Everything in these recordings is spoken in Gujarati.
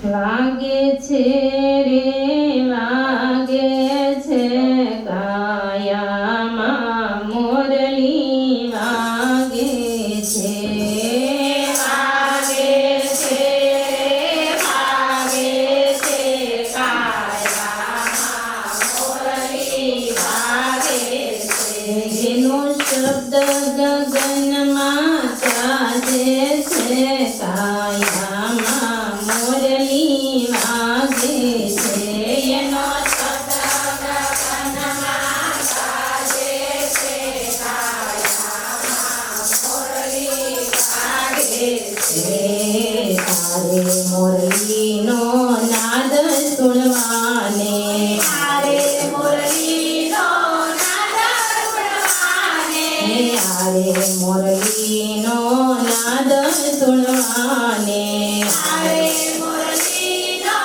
લાગે છે રે લાગે છે કાયામાં મોરલી વાગે છે વાગે છે વાગે છે કાયામાં મોરલી વાગે છે એનો શબ્દ ગગનમાં ગાજે છે કાયામાં મોરલી વાગે છે એનો શબ્દ ગગનમાં ગાજે છે કાયામાં મોરલી વાગે છે તારે મોરલીનો નાદ સુણવાને તારે મોરલીનો નાદ સુણવાને આરે મોરલીનો નાદ સુણવાને આરે મોરલીનો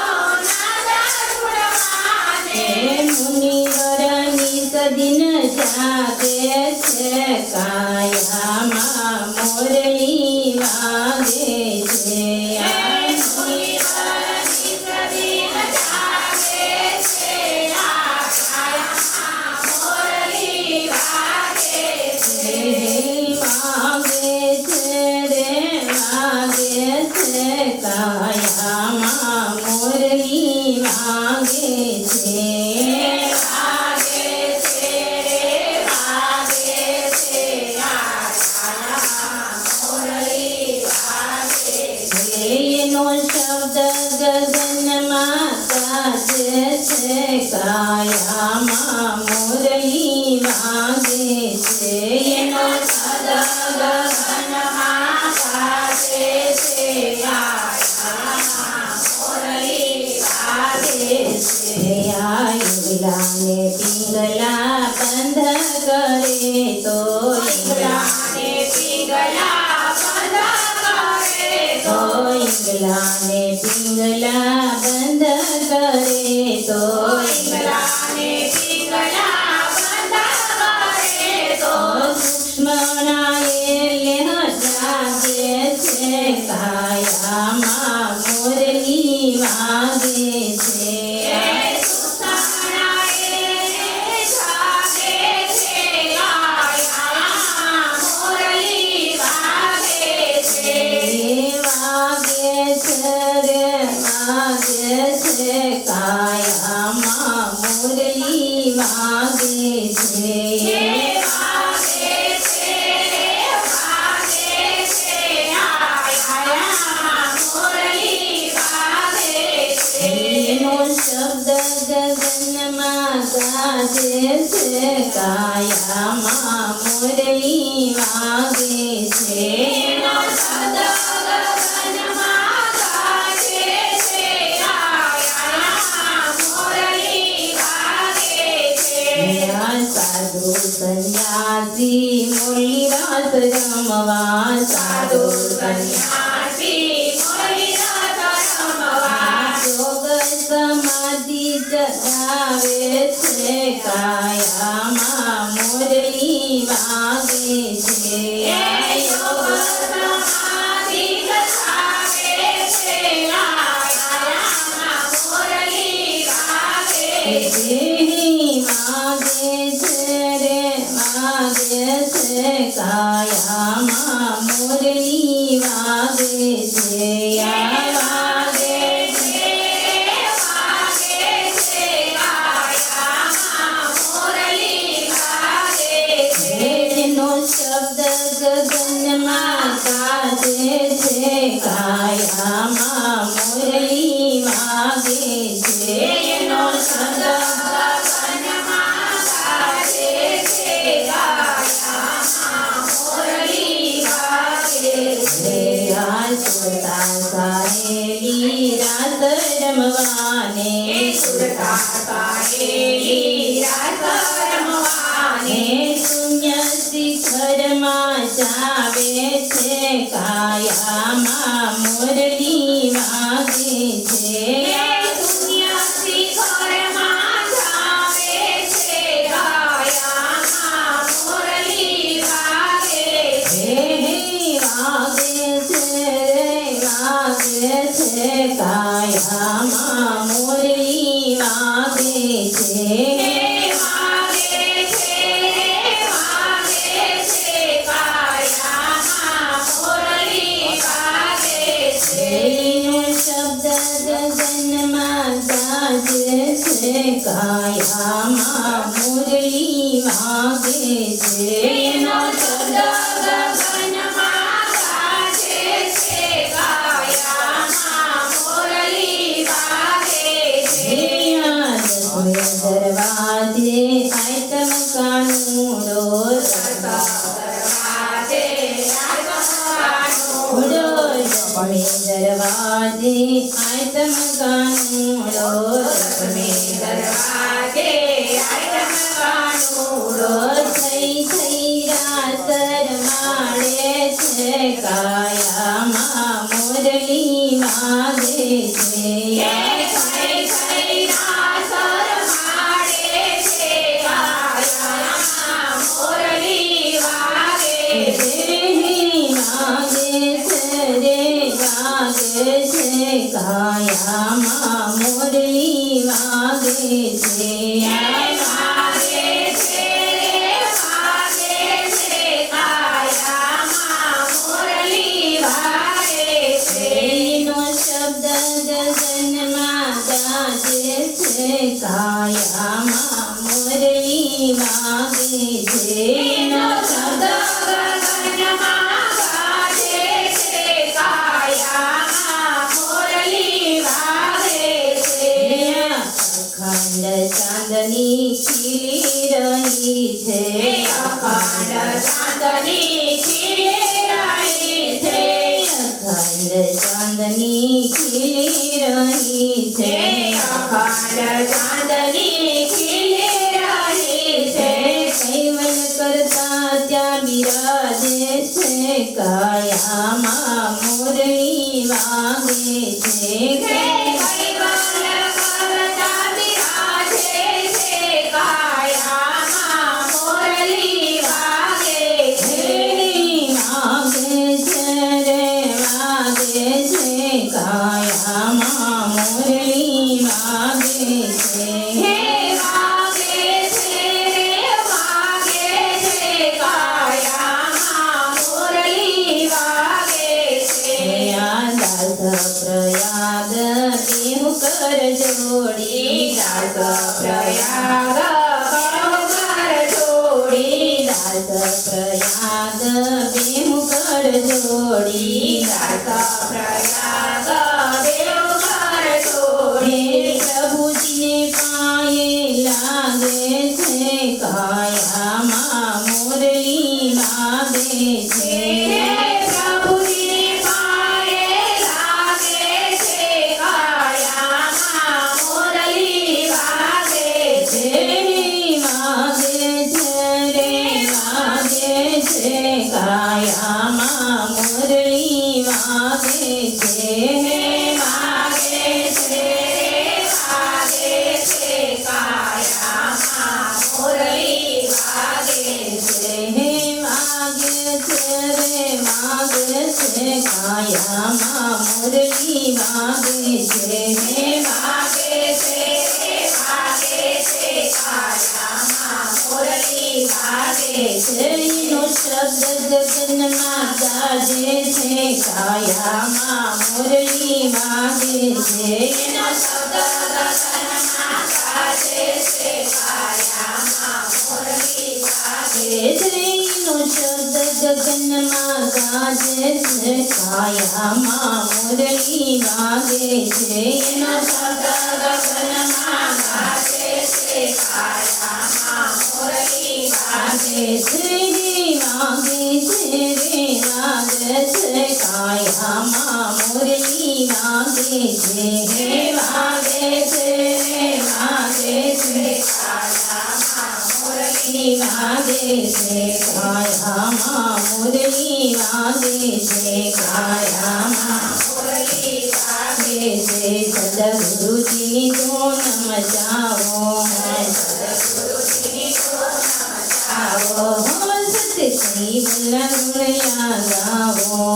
નાદ સુણવાને મુનિવરની સદિન જાગે છે કાયામાં મોરલી વાગે છે મુનિવરની સદિન જાગે છે કાયામાં મોરલી વાગે છે વાગે છે રે વાગે છે કાયામાં મોરલી વાગે છે વાગે છે રે વાગે છે કાયામાં મોરલી વાગે છે એનો શબ્દ ગગનમાં ગાજે છે કાયામાં મોરલી વાગે છે એનો શબ્દ ગગનમાં ગાજે છે કાયામાં મોરલી વાગે છે ઈંગલાને પિંગલા બંધ કરે તો ઈંગલાને પિંગલા બંધ કરે તો ઈંગલાને પિંગલા બંધ કરે તો ઈંગલાને પિંગલા બંધ કરે તો સૂક્ષ્મણાએ જાગે છે કાયામાં મોરલી વાગે છે કાયામાં મોરલી વાગે છે વાગે છે વાગે છે કાયામાં મોરલી વાગે છે એનો શબ્દ ગગનમાં ગાજે છે કાયામાં મોરલી વાગે છે એનો શબ્દ સાધુ સંન્યાસી મુરલી રસ રમવા સાધુ સંન્યાસી મુરલી રસ રમવા યોગ સમાધિ જગાવે છે કાયામાં મોરલી વાગે છે યોગ સમાધિ જગાવે છે કાયામાં મોરલી વાગે છે વાગે છે રે વાગે છે કાયામાં મોરલી વાગે છે વાગે છે વાગે છે કાયામાં મોરલી વાગે છે એનો શબ્દ ગગનમાં ગાજે છે કાયામાં મોરલી વાગે છે એનો શબ્દ રાસ રમવાને સુરતા કાળેલી રાસ રમવાને શૂન્ય શિખરમાં જાવે છે કાયામાં મુરલી વાગે છે શૂન્ય શિખરમાં જાવે છે કાયામાં મુરલી વાગે છે વાગે છે કાયામાં મુરલી વાગે છે વાગે છે કાયામાં મુરલી વાગે છે શબ્દ ગગનમાં ગાજે છે કાયામાં મુરલી વાગે છે એનો શબ્દ ગગનમાં ગાજે છે કાયામાં મુરલી વાગે છે દરવાજે આયતમ કાણૂડો દરવાજે આગમવાનું દરવાજે આયતમ કાણૂડો દરવાજે આગમવાનું થઈ રાતર માળે છે કાયામાં મુરલી વાગે છે કાયામાં મુરલી વાગે છે એનો શબ્દ ગગનમાં ગાજે છે કાયામાં મુરલી વાગે છે એનો શબ્દ અખંડ ચાંદની ખીલી રહી છે અખંડ ચાંદની ખીલી રહી છે અખંડ ચાંદની ખીલી રહી છે અખંડ ચાંદની ખીલી રહી છે કૈવલ કરતા ત્યાં બિરાજે છે કાયામાં મુરલી વાગે છે કાયામાં મુરલી વાગે છે પ્રયાગ બેહુ કર જોડી પ્રયાગ જોડી પ્રયાગ બેહુ કર જોડી પ્રયાગ દેવઘર જોડી પ્રભુજીને પાયે લાગે છે કાયામાં મુરલી વાગે છે કાયામાં મુરલી વાગે છે કાયામાં મુરલી વાગે છે કાયામાં મુરલી વાગે છે કાયામાં મુરલી વાગે એનો શબ્દ ગગનમાં ગાજે છે કાયામાં મુરલી વાગે છે એનો શબ્દ ગગનમાં ગાજે છે કાયામાં મુરલી વાગે એનો શબ્દ ગગનમાં ગાજે છે કાયામાં મુરલી વાગે છે એનો શબ્દ ગગનમાં ગાજે છે કાયામાં મુરલી વાગે વાગે છે કાયામાં મુરલી વાગે વાગે છે હે વાગે છે વાગે છે મુરલી વાગે છે કાયામાં મુરલી વાગે છે કાયામાં મુરલી વાગે છે સદગુરુજીની ધૂન મચાવો સદગુરુજીની ધૂન મચાવો સત્સંગી વલ્લભ ગુણયા ગાવો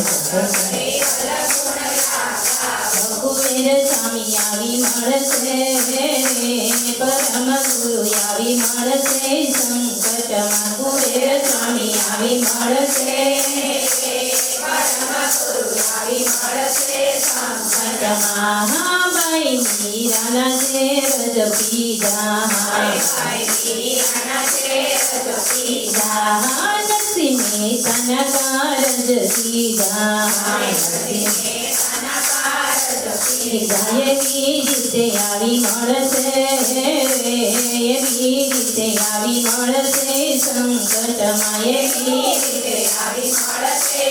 સત્સંગી વલ્લભ ગુણયા ગાવો કુબેર સ્વામી આવી મળશે પરમ ગુરુ આવી મળશે સંકટમાં કુબેર સ્વામી આવી મળશે પરમ ગુરુ આવી મળશે સંકટમાં હા ભાઈ મીરાના છે રજ પીધા ભાઈ મીરાના છે રજ પીધા નરસિંહ મહેતાના કારજ સીધા નરસિંહ મહેતાના કારજ સીધા એવી રીતે આવી મળશે એવી રીતે આવી મળશે સંકટમાં એવી રીતે આવી મળશે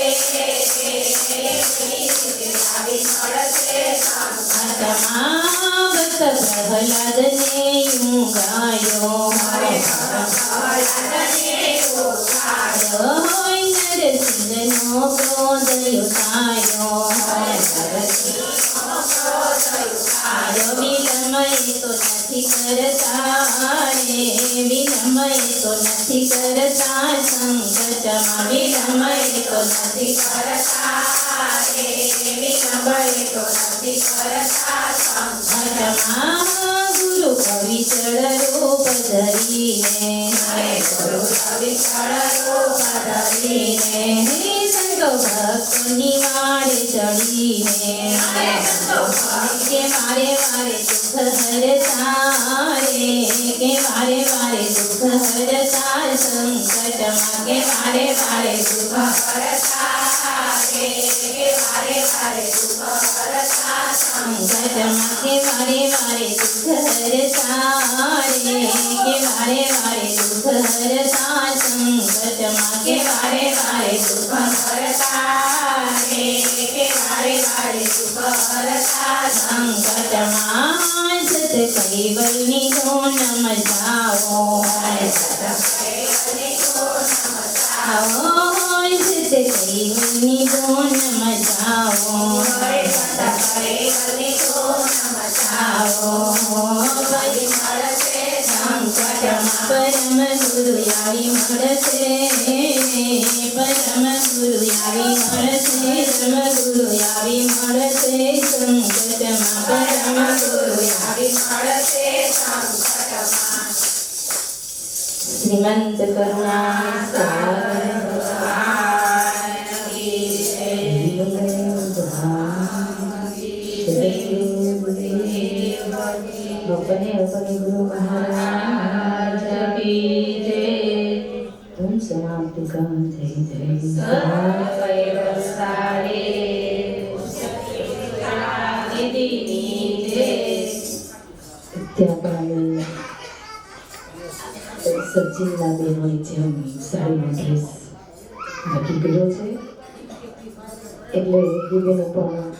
ભક્ત પ્રહલાદને યું ગાયો નરસિંહનો ક્રોધ યુતાયો વિલંબ એ તો નથી કરતા રે વિલંબ એ તો નથી કરતા સંકટમાં વિલંબ એ તો નથી કરતા રે વિલંબ એ તો નથી કરતા સંકટમાં ગુરુ પવિત્ર રૂપ ધરીને ગુરુ પવિત્ર રૂપ ધરીને સંતો ભક્તોની વાડે ચડીને કે વારે વારે દુઃખ હરતા રે કે વારે વારે દુઃખ હરતા સંકટમાં કે વારે વારે દુઃખ હરતા રે કે વારે વારે દુઃખ હરતા સંકટમાં કે વારે વારે દુઃખ હરતા રે કે વારે વારે દુઃખ હરતા સંકટમાં કે વારે વારે દુઃખ હરતા રે કે વારે વારે દુઃખ હરતા સંકટમાં સત કૈવલ્યની ધૂન મચાવો સત કૈવલ્યની ધૂન મચાવો સત કૈવલ્યની ધૂન મચાવો સત કૈવલ્યની ધૂન મચાવો ભરી મળશે સંકટમાં પરમ ગુરુ આવી મળશે પરમ ગુરુ આવી મળશે પરમ ગુરુ આવી મળશે સંકટમાં પરમ ગુરુ આવી મળશે સંકટમાં શ્રીમંત કરુણા સાગર ભગવાન કી જય अपने गुरु महाराज की जय तुम समाप्त का जय जय સચિનના બહેનોની જેમ સાડીનો ડ્રેસ નક્કી કર્યો છે એટલે દીવેનો પણ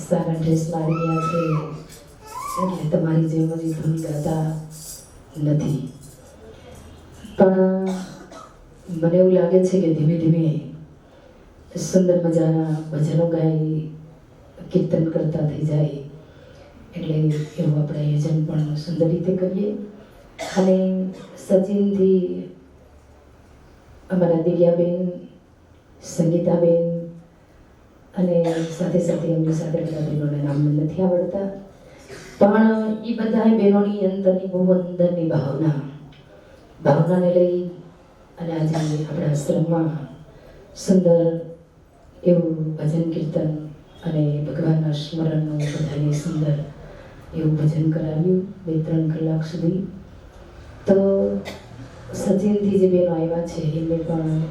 સારા ડ્રેસમાં આવી ગયા છે એટલે તમારી જેમ જ ધૂન ગાતા નથી પણ મને એવું લાગે છે કે ધીમે ધીમે સુંદર મજાના ભજનો ગાઈ કીર્તન કરતા થઈ જાય એટલે એવું આપણે આયોજન પણ સુંદર રીતે કરીએ અને સચિનથી અમારા દિવ્યાબેન સંગીતાબેન અને સાથે સાથે એમની સાથે બધા બહેનોના નામ નથી આવડતા પણ એ બધા બહેનોની અંદરની બહુ અંદરની ભાવનાને લઈ અને આજે આપણા આશ્રમમાં સુંદર એવું ભજન કીર્તન અને ભગવાનના સ્મરણનું બધાને સુંદર એવું ભજન કરાવ્યું 2-3 કલાક સુધી તો સચિનથી જે બહેનો આવ્યા છે એમને પણ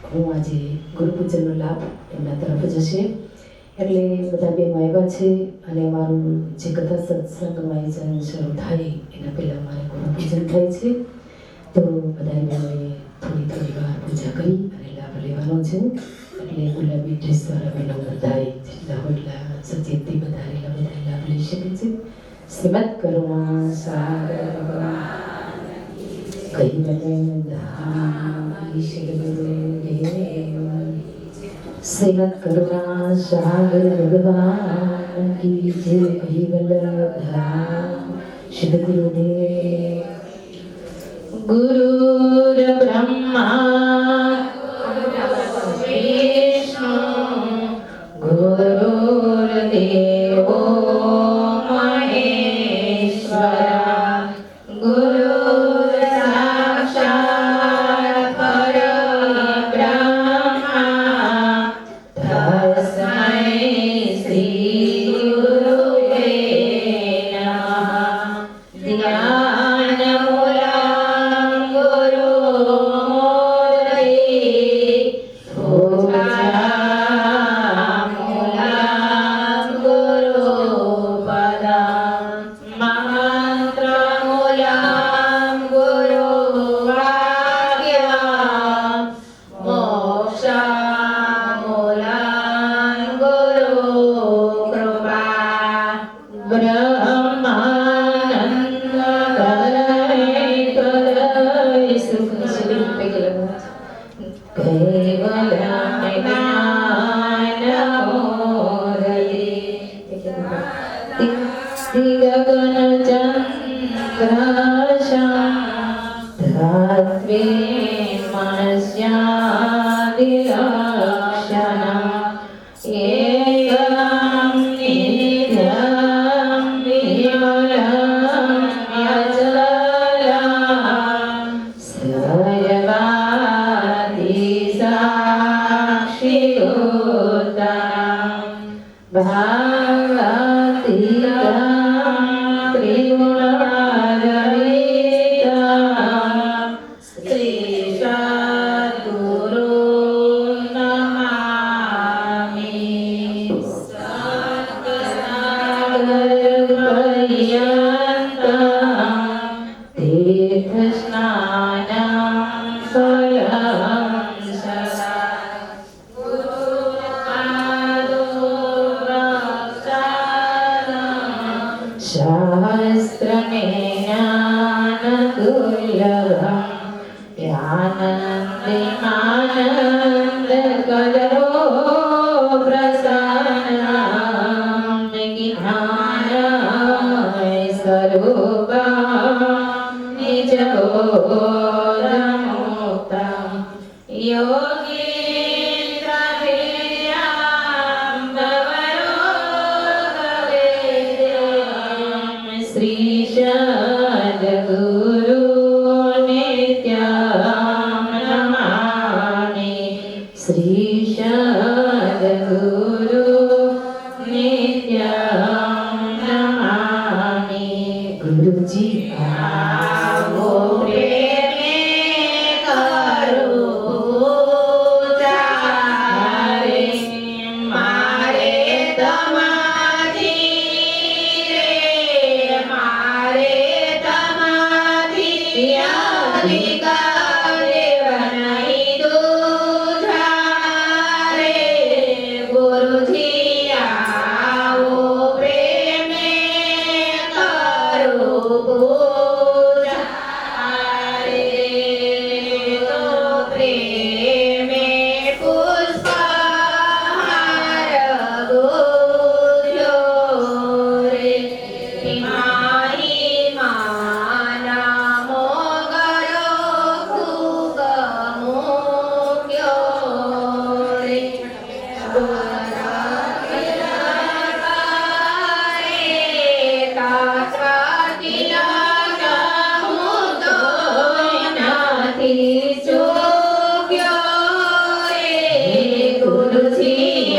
હું આજે ગુરુપૂજનનો લાભ એમના તરફ જશે એટલે બધા બહેનો આવ્યા છે અને અમારું જે કથા સત્સંગનું આયોજન શરૂ થાય એના પહેલાં અમારે ગુરુપૂજન થાય છે તો બધા બહેનોએ થોડી વાર પૂજા કરી અને લાભ લેવાનો છે એટલે ગુલાબી ડ્રેસ વાળા બહેનો બધાય જેટલા હોય એટલા સચેતથી વધારેલા બધા લાભ લઈ શકે છે. શ્રીમદ કરુણા સાગર ભગવાન શ્રીમદ કરુણા સાગર ભગવાન કી જય. કૈવલ્યધામ શ્રી ગુરુદેવ. ગુરુર બ્રહ્મા વિષ્ણુ ગુરુર્દેવો મહેશ્વર ગુરુર સાક્ષાત પરબ્રહ્મા તસ્મૈ શ્રી ગુરુવે નમઃ. ધ્યાનમૂલં ગુરુમૂર્તિ પૂજામૂલં ગુરુપદં મંત્રમૂલં ગુરુવાક્યં મોક્ષમૂલં ગુરુકૃપા. બ્રહ્માનંદ તદય સુખ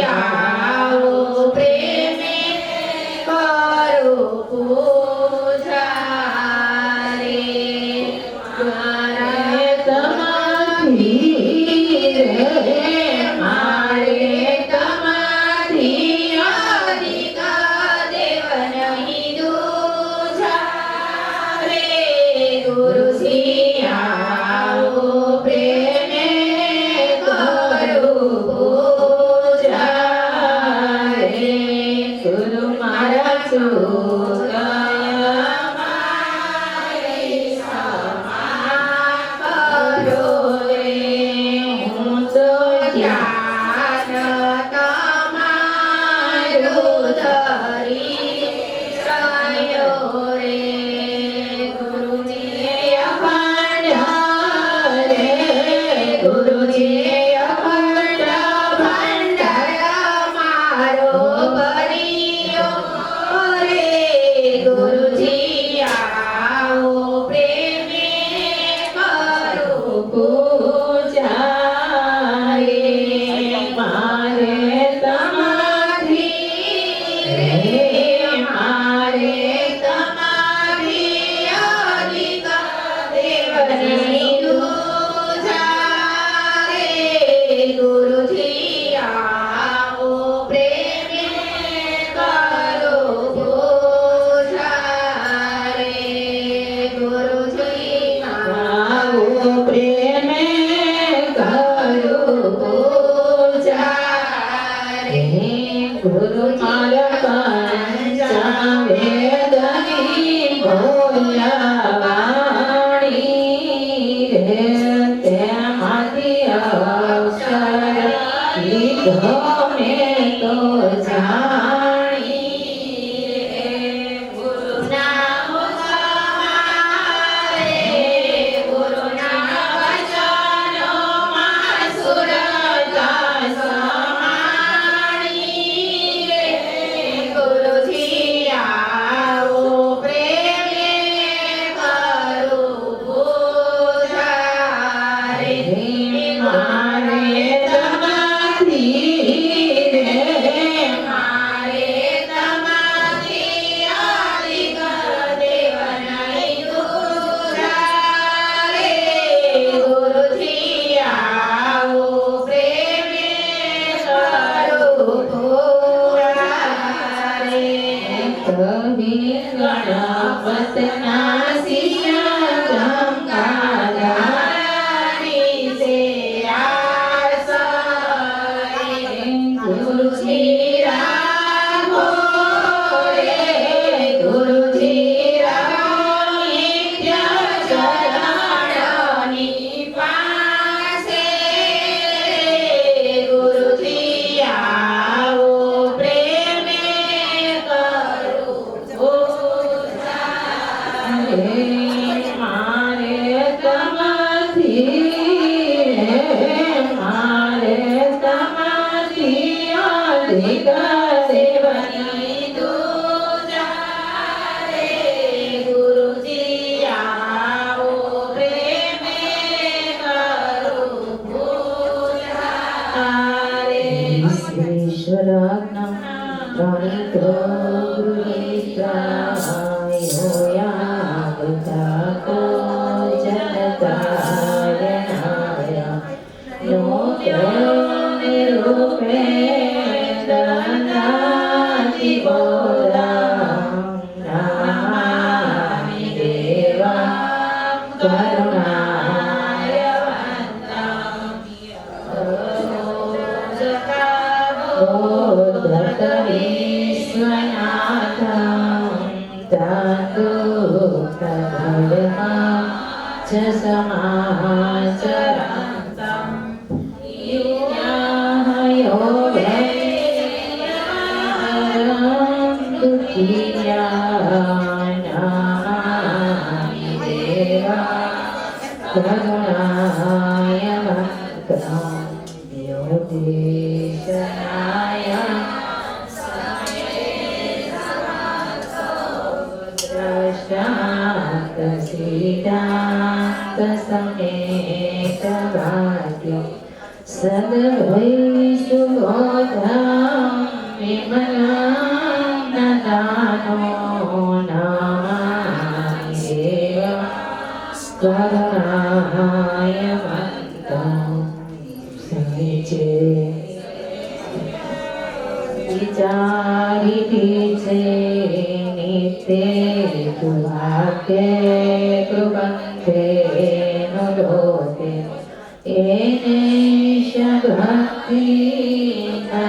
આવો પ્રેમે કરો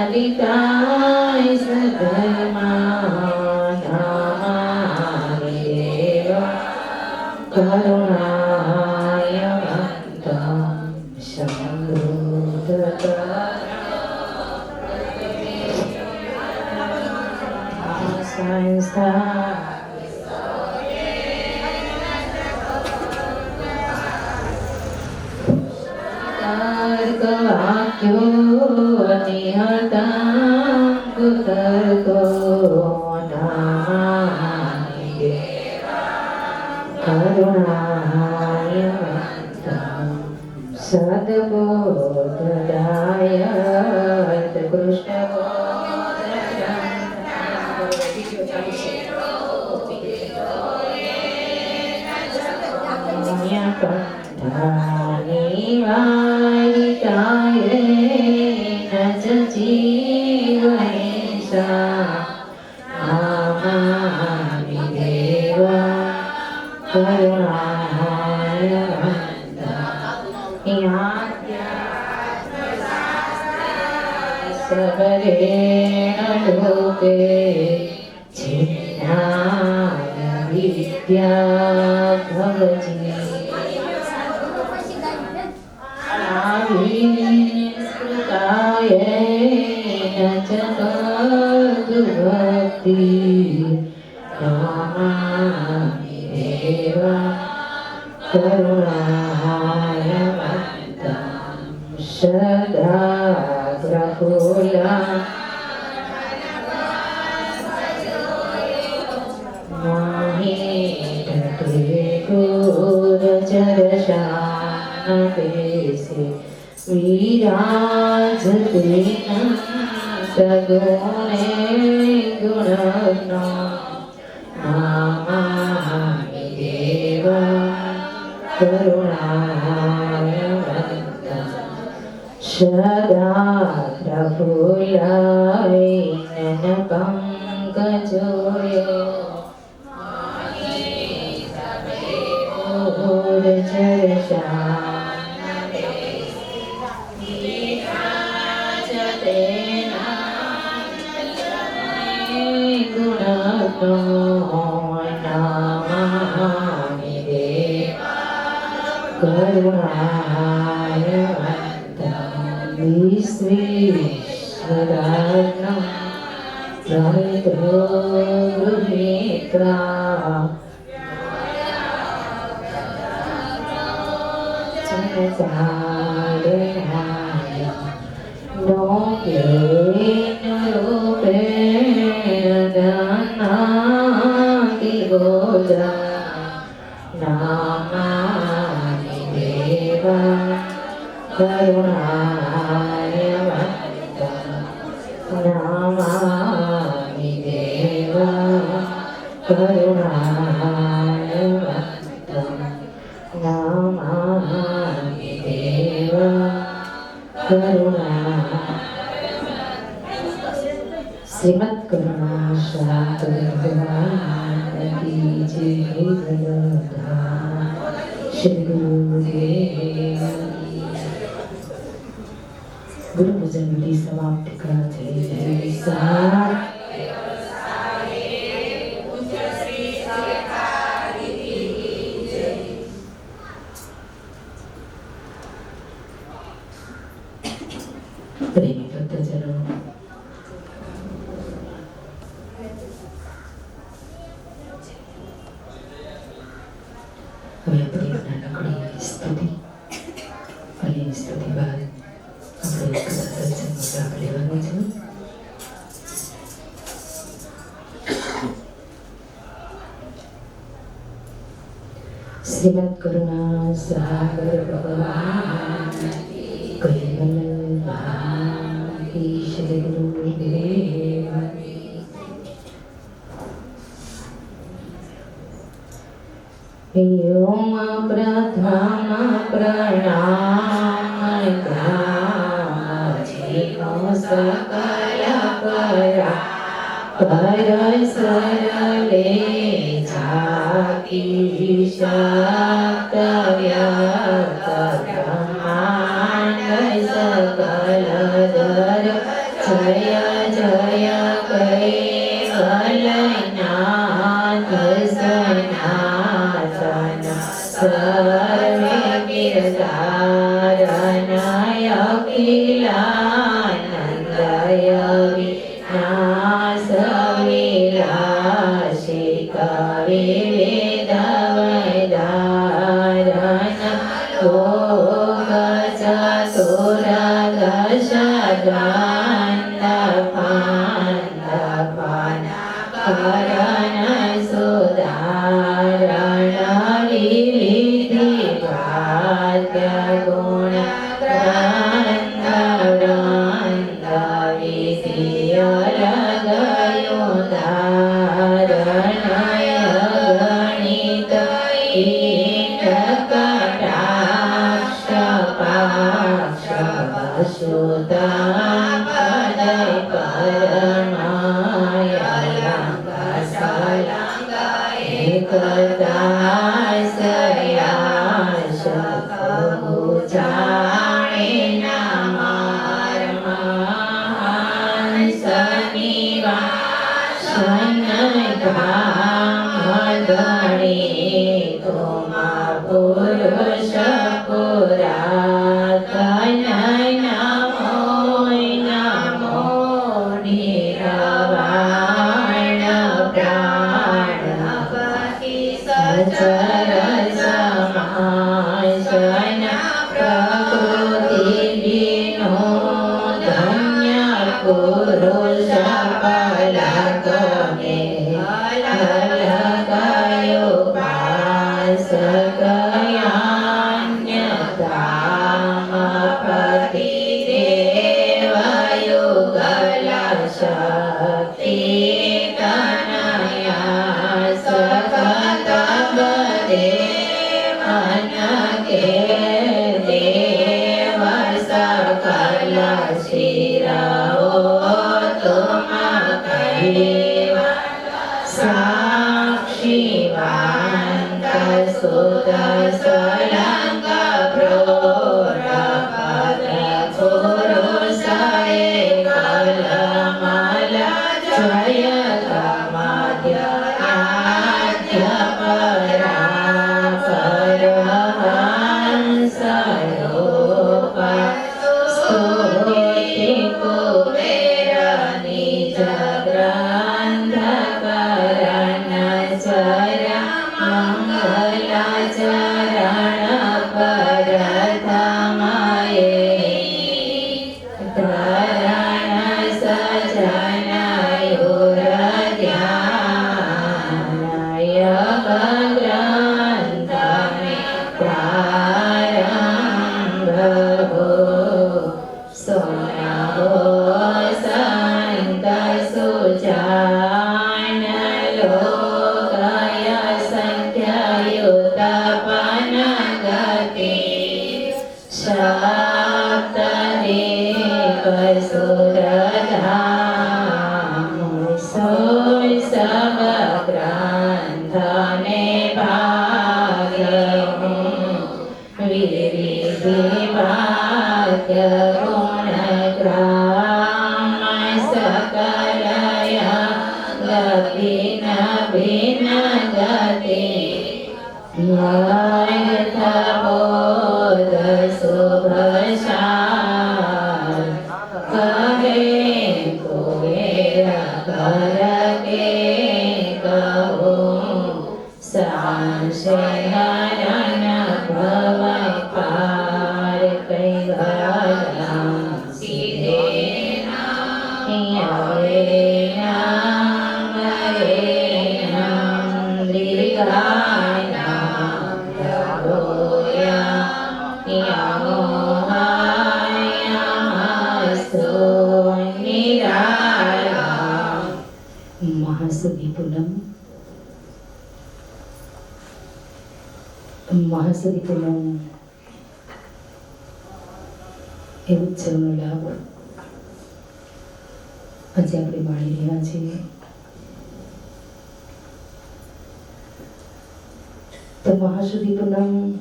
Nalita is the करुणायवन्तं संस्था तर्कवाक्यो निहताङ्गुतर्को नामानि करुणायवन्तं सद्बोधदाय लोके छिन्नाय विद्या भवति आविष्कृतायेन च भक्ति नमामि देवा करुणायवन्तं सदा प्रफुल्ला गोरचरशानपेशे विराजते सगुणे गुणज्ञो नमामि देवा करुणायवन्तं सदा प्रफुल्लायेन पङ्कजोय नमामि देवा करुणायवन्तं विश्वेश्वरार्णं प्रमितो गृहीत्वा साधनाय लोकेन रूपेण दन्नाति गोदा नमामि देवा करुणायवन्तं नमामि देवा करुणायवन्तं नमामि देवा करुणा श्रीमद् करुणा शास्त्र भगवान की जय श्री गुरुदेव गुरु पूजन विधि समाप्त का जय जय सार प्रेमी भक्तजनों હવે આપણે એક નાનકડી સ્તુતિ અને સ્તુતિ બાદ આપણે એક સત્સંગનો લાભ લેવાનો છે. શ્રીમદ કરુણા સાગર ભગવાન કૈવલ ઈશ્વર ગુરુદેવ ओम प्रथम प्रणाम गामो सकल परा पर सरले झाकी शक्तव्यत ब्रह्मांड सकल दर जय जय कैवलनाथ सनातन વિવિધ વૈદારણ લોક ચતુર્દશ ગ્રંથપાન કરણ સુધારણ વિવિધિ ભાગ્ય ગુણ પુરુષ પુરા નમો નમો નિરવાણ પ્રાણપતિ સચર સમાસન પ્રકૃતિ વિનોદન્ય પુરુષ પલક મે હલકયો સકયાન્યતામપતિ દેવયુગલ શક્તિ તનયા સકત દેવન કે દેવ સકલ શિરઓ તુમ કૈવ સાક્ષીવાંત સુત સ્વલંગ પ્રોરપદ પુરુષ એકલમલ જય કમાદ્ય આદ્ય પરાપરહંસ રૂપ સ્તુતિ કુબેર નિજ ગ્રંથ કરણ ચર મંગલાચરણ પરધમયે ધરણ સજનયુરધ્યાનય ગ્રંથ મે પ્રારંભો સોનહો સંત સુજાન લોકય સંખ્યાયુતપન ગતિ સપ્તદેવ સુરધામ સોય સબ ગ્રંથ ને ભાગ્ય વિવિધિ ભાગ્ય ગુણ ગ્રામ સકલય ગતિ ભિન્ન ગતિ યથબોધ શુભશાર કહે કુબેર કર કે કહું સાંશયહરણ ભવય પાર કૈવલ્યં સીધે મહાસુદી પૂનમ મહાસુદી પૂનમ એ ઉત્સવનો લાભ આજે આપણે માણી રહ્યા છીએ. તો મહાસુદી પૂનમ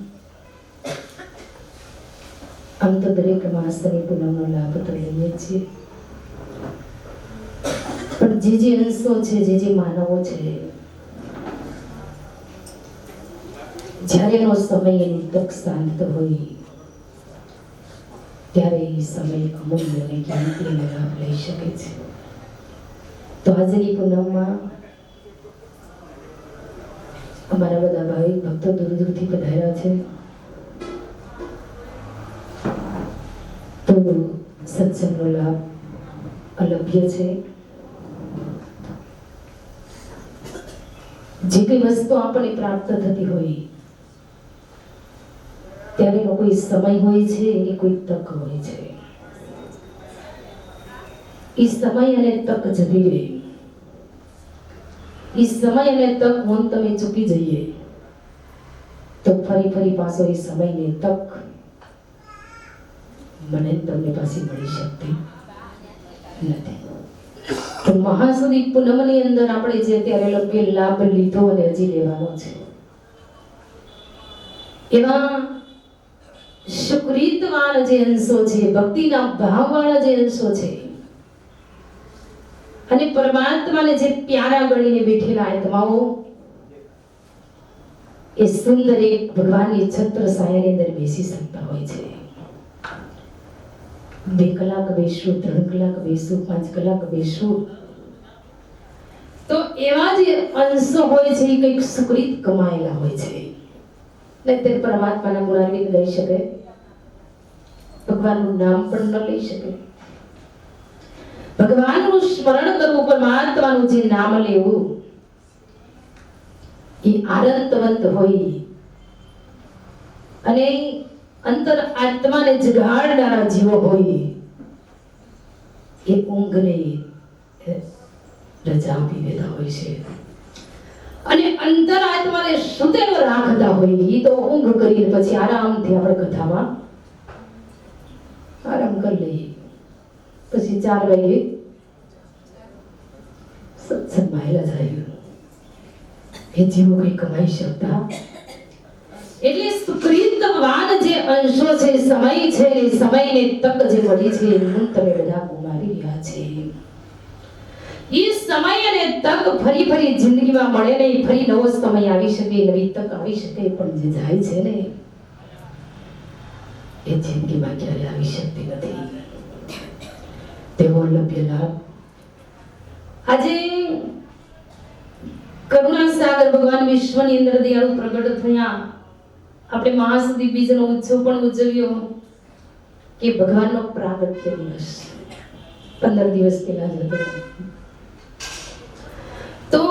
આમ તો દરેક માસની પૂનમનો લાભ તો લઈએ છીએ, પણ જે અંશો છે, જે માનવો છે, જ્યારે એનો સમય એની તક શાંત હોય ત્યારે એ સમય અમૂલ્ય અને કિંમતી લાભ લઈ શકે છે. તો આજની પૂનમમાં અમારા બધા ભાઈ ભક્તો દૂર દૂરથી પધાર્યા છે, તો સત્સંગનો લાભ અલભ્ય છે. જે કઈ વસ્તુ આપણને પ્રાપ્ત થતી હોય ત્યારે એનો કોઈ સમય હોય છે, એની કોઈ તક હોય છે. એ સમય અને તક જતી રહે, એ સમય અને તક હું તમે ચૂકી જઈએ તો ફરી પાછો એ સમય ને તક મને તમને પાછી મળી શકતી નથી. તો મહાસુદી પૂનમની અંદર આપણે જે અત્યારે લોકો લાભ લીધો અને હજી લેવાનો છે, એવા સુકૃતવાન જે અંશો છે, ભક્તિના ભાવવાળા જે અંશો છે, અને પરમાત્માને જે પ્યારા ગણીને બેઠેલા આત્માઓ એ સુંદર એક ભગવાનની છત્ર છાયાની અંદર બેસી શકતા હોય છે. 2 કલાક બેસું, 3 કલાક બેસું, 5 કલાક બેસું, તો એવા જે અંશો હોય છે એ કંઈક સુકૃત કમાયેલા હોય છે. નહીંતર પરમાત્માના ગુણાન્વિત લઈ શકે, ભગવાનનું નામ પણ ન લઈ શકે. ભગવાનનું સ્મરણ કરવું, પરમાત્માનું જે નામ લેવું એ આનંદવંત હોય અને અંતર આત્માને જગાડનારા જીવો હોય એ ઊંઘને રજા આપી દેતા હોય છે. અને અંતર આત્માને સુતેલો રાખતા હોય એ તો ઊંઘ કરીને પછી આરામથી આપણે કથામાં આરામ કરી લઈએ. પછી 4 વાગે સત્સંગમાં હેલા જાય. એ જીવો કઈ કમાઈ શકતા. એટલે સુકૃતવાન જે અંશો છે, સમય છે, એ સમયને તક જે મળી છે એ હું તમે બધા ગુમાવી રહ્યા છે. એ સમય અને તક ફરી જિંદગીમાં મળે નહીં. ફરી નવો સમય આવી શકે, નવી તક આવી શકે, પણ જે જાય છે ને એ જિંદગીમાં ક્યારે આવી શકતી નથી. તેવો લભ્ય લાભ આજે કરુણા સાગર ભગવાન વિશ્વની અંદર દયાળુ પ્રગટ થયા. આપણે મહાસુદી બીજનો ઉત્સવ પણ ઉજવ્યો કે ભગવાનનો પ્રાગટ્ય દિવસ 15 દિવસ પહેલા જ હતો. તો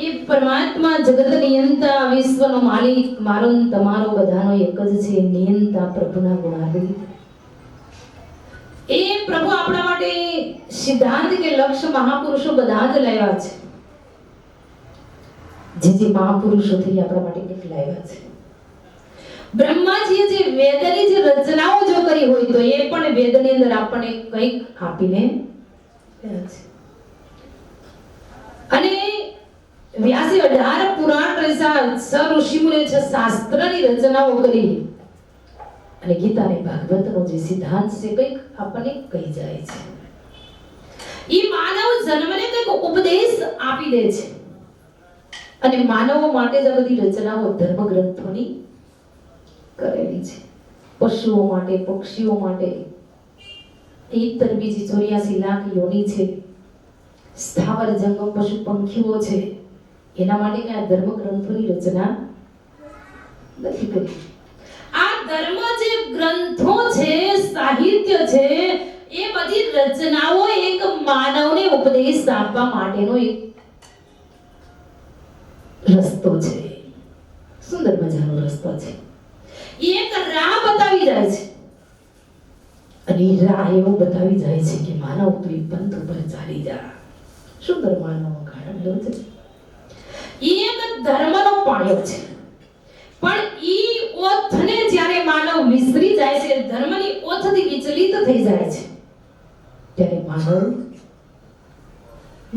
એ પરમાત્મા જગત નિયંતા, વિશ્વનો માલિક, મારો ને તમારો બધાનો એક જ છે, નિયંતા પ્રભુના ગુણાન્વિત. એ પ્રભુ આપણા માટે સિદ્ધાંત કે લક્ષ્ય મહાપુરુષો બધા જ લાવ્યા છે. જે મહાપુરુષોથી આપણા માટે કંઈક લાવ્યા છે. બ્રહ્માજીએ જે વેદની જે રચનાઓ જો કરી હોય તો એ પણ વેદની અંદર આપણને કંઈક આપીને ગયા છે. અને વ્યાસે 18 પુરાણ રચા, 6 ઋષિમુનિએ 6 શાસ્ત્રની રચનાઓ કરી અને ગીતા અને ભાગવતનો જે સિદ્ધાંત છે કંઈક આપણને કહી જાય છે. એ માનવ જન્મને કંઈક ઉપદેશ આપી દે છે. અને માનવો માટે જ આ બધી રચનાઓ ધર્મ ગ્રંથોની કરેલી છે. પશુઓ માટે, પક્ષીઓ માટે 84 લાખ યોની છે. સ્થાવર જંગમ પશુ પંખીઓ છે, એના માટે કે આ ધર્મ ગ્રંથોની રચના નથી કરી. આ ધર્મ જે ગ્રંથો છે, સાહિત્ય છે, એ બધી રચનાઓ એક માનવને ઉપદેશ આપવા માટેનો એક રસ્તો છે. સુંદર મજાનો રસ્તો છે. એક રાહ બતાવી જાય છે. અને એ રાહ એવું બતાવી જાય છે કે માનવ તું એ પંથ ઉપર ચાલી જા. સુંદર માનવ ઘાડો છે. એક ધર્મનો પાયો છે. પણ ઈ ઓથને જ્યારે માનવ વિસરી જાય છે, ધર્મની ઓથથી વિચલિત થઈ જાય છે, ત્યારે માનવ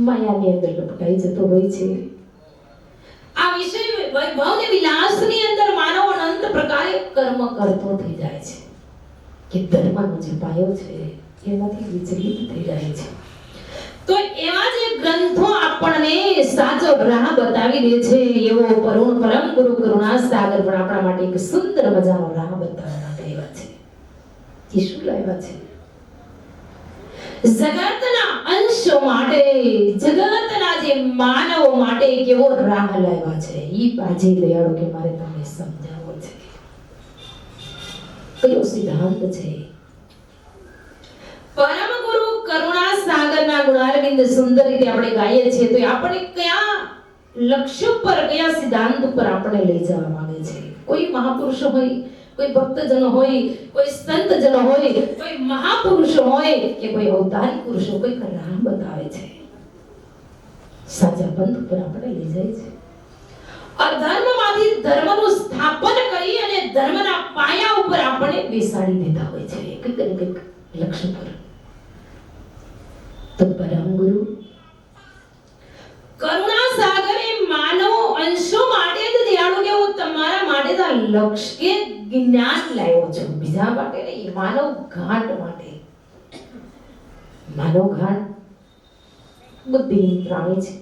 માયાની અંદર લપટાઈ જતો હોય છે. આ વિષય વૈભવ ને વિલાસની અંદર માનવ અનંત પ્રકારે કર્મ કરતો થઈ જાય છે કે ધર્મનો જે પાયો છે એમાંથી વિચલિત થઈ જાય છે. તો એવા જે ગ્રંથો આપણને સાચો રાહ બતાવી દે છે. એવો પરમ ગુરુ કરુણા સાગર પણ આપણા માટે એક સુંદર મજાનો રાહ બતાવવા માટે આવ્યા છે. એ શું લાવ્યા છે? જગતના અંશો માટે, જગતના જે માનવો માટે કેવો રાહ લાવ્યા છે, ઈ આજે દયાળુ કે મારે તમને સમજાવવો છે. કયો સિદ્ધાંત છે? પરમ ગુરુ કરુણા સાગરના ગુણારવિંદ સુંદર રીતે આપણે ગાઈએ છીએ તો આપણે કયા લક્ષ્ય પર, કયા સિદ્ધાંત પર આપણે લઈ જવા માંગે છે? કોઈ મહાપુરુષ હોય, કોઈ ભક્તજનો હોય, કોઈ સંતજનો હોય, કોઈ મહાપુરુષો હોય કે કોઈ અવતારી પુરુષો કોઈ રાહ બતાવે છે, સાચા પંથ પર આપણે લઈ જાય છે. અધર્મમાંથી ધર્મનું સ્થાપન કરી અને ધર્મના પાયા ઉપર આપણે બેસાડી દેતા હોય છે કંઈક ને કંઈક લક્ષ્ય પર. તો પરમ ગુરુ કરુણા સાગરે માનવ અંશો માટે જ દયાળુ કે હું તમારા માટે તો લક્ષ્ય કે જ્ઞાન લાવ્યો છું, બીજા માટે નહીં, માનવ ઘાટ માટે. માનવ ઘાટ બુદ્ધિહીન પ્રાણી છે.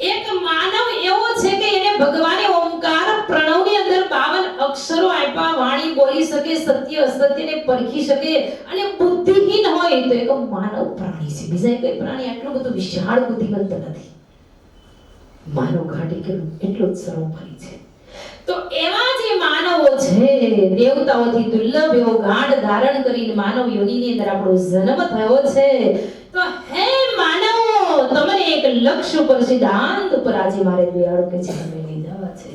એક માનવ એવો છે કે એને ભગવાને ઓમકાર પ્રણવની અંદર 52 અક્ષરો આપ્યા, વાણી બોલી શકે, સત્ય અસત્યને પરખી શકે અને બુદ્ધિહીન હોય તો એક માનવ પ્રાણી છે. બીજા કોઈ પ્રાણી આટલું બધું વિશાળ બુદ્ધિમંત નથી. માનવ ઘાટી કે એટલું જ સર્વોપરી છે. તો એવા જે માનવો છે, દેવતાઓથી દુર્લભ એવો ગાઢ ધારણ કરીને માનવ યોનિની અંદર આપણો જન્મ થયો છે. તો હે માનવો, તમને એક લક્ષ્ય પર, સિદ્ધાંત પર આજે મારે દયાળુ કે છે તમે લઈ જવા છે.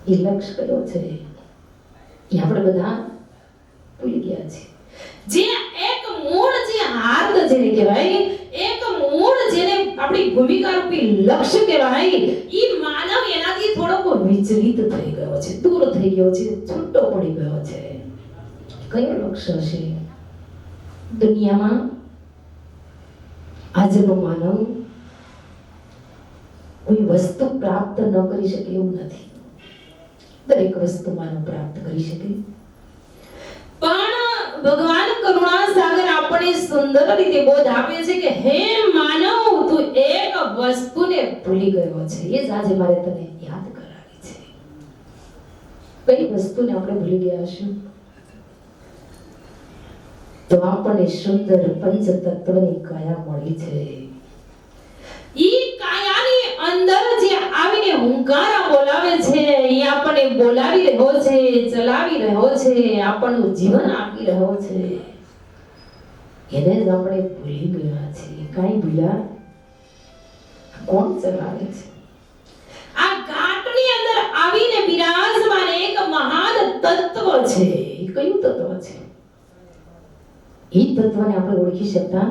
એ લક્ષ્ય કયો છે એ આપણે બધા ભૂલી ગયા છે. જે એક મૂળ, જે હાર્દ જેને કહેવાય, એક મૂળ જેને આપણી ભૂમિકા રૂપી લક્ષ્ય કહેવાય, ઈ માનવ એનાથી થોડોક વિચલિત થઈ ગયો છે, દૂર થઈ ગયો છે, છૂટો પડી ગયો છે. કયો લક્ષ્ય છે? દુનિયામાં આજનો માનવ કોઈ વસ્તુ પ્રાપ્ત ન કરી શકે એવું નથી. દરેક વસ્તુ માનવ પ્રાપ્ત કરી શકે, પણ ભગવાન કરુણા સાગર આપણે સુંદર રીતે બોધ આપે છે કે હે માનવ, તું એક વસ્તુને ભૂલી ગયો છે. એ જ આજે મારે તને યાદ કરાવી છે. કઈ વસ્તુને આપણે ભૂલી ગયા છું? તો આપણને સુંદર પંચ તત્વની કાયા મળી છે. ઈ કાયાની અંદર જે આવીને હુંકારા બોલાવે છે, એ આપણને બોલાવી રહ્યો છે, ચલાવી રહ્યો છે, આપણનું જીવન આપી રહ્યો છે. એને જ આપણે ભૂલી ગયા છીએ. કાઈ ભૂલ્યા? કોણ ચલાવે છે? આ ઘાટની અંદર આવીને બિરાજમાન એક મહાન તત્વ છે. એ કયું તત્વ છે? એ તત્વને આપણે ઓળખી શકતા?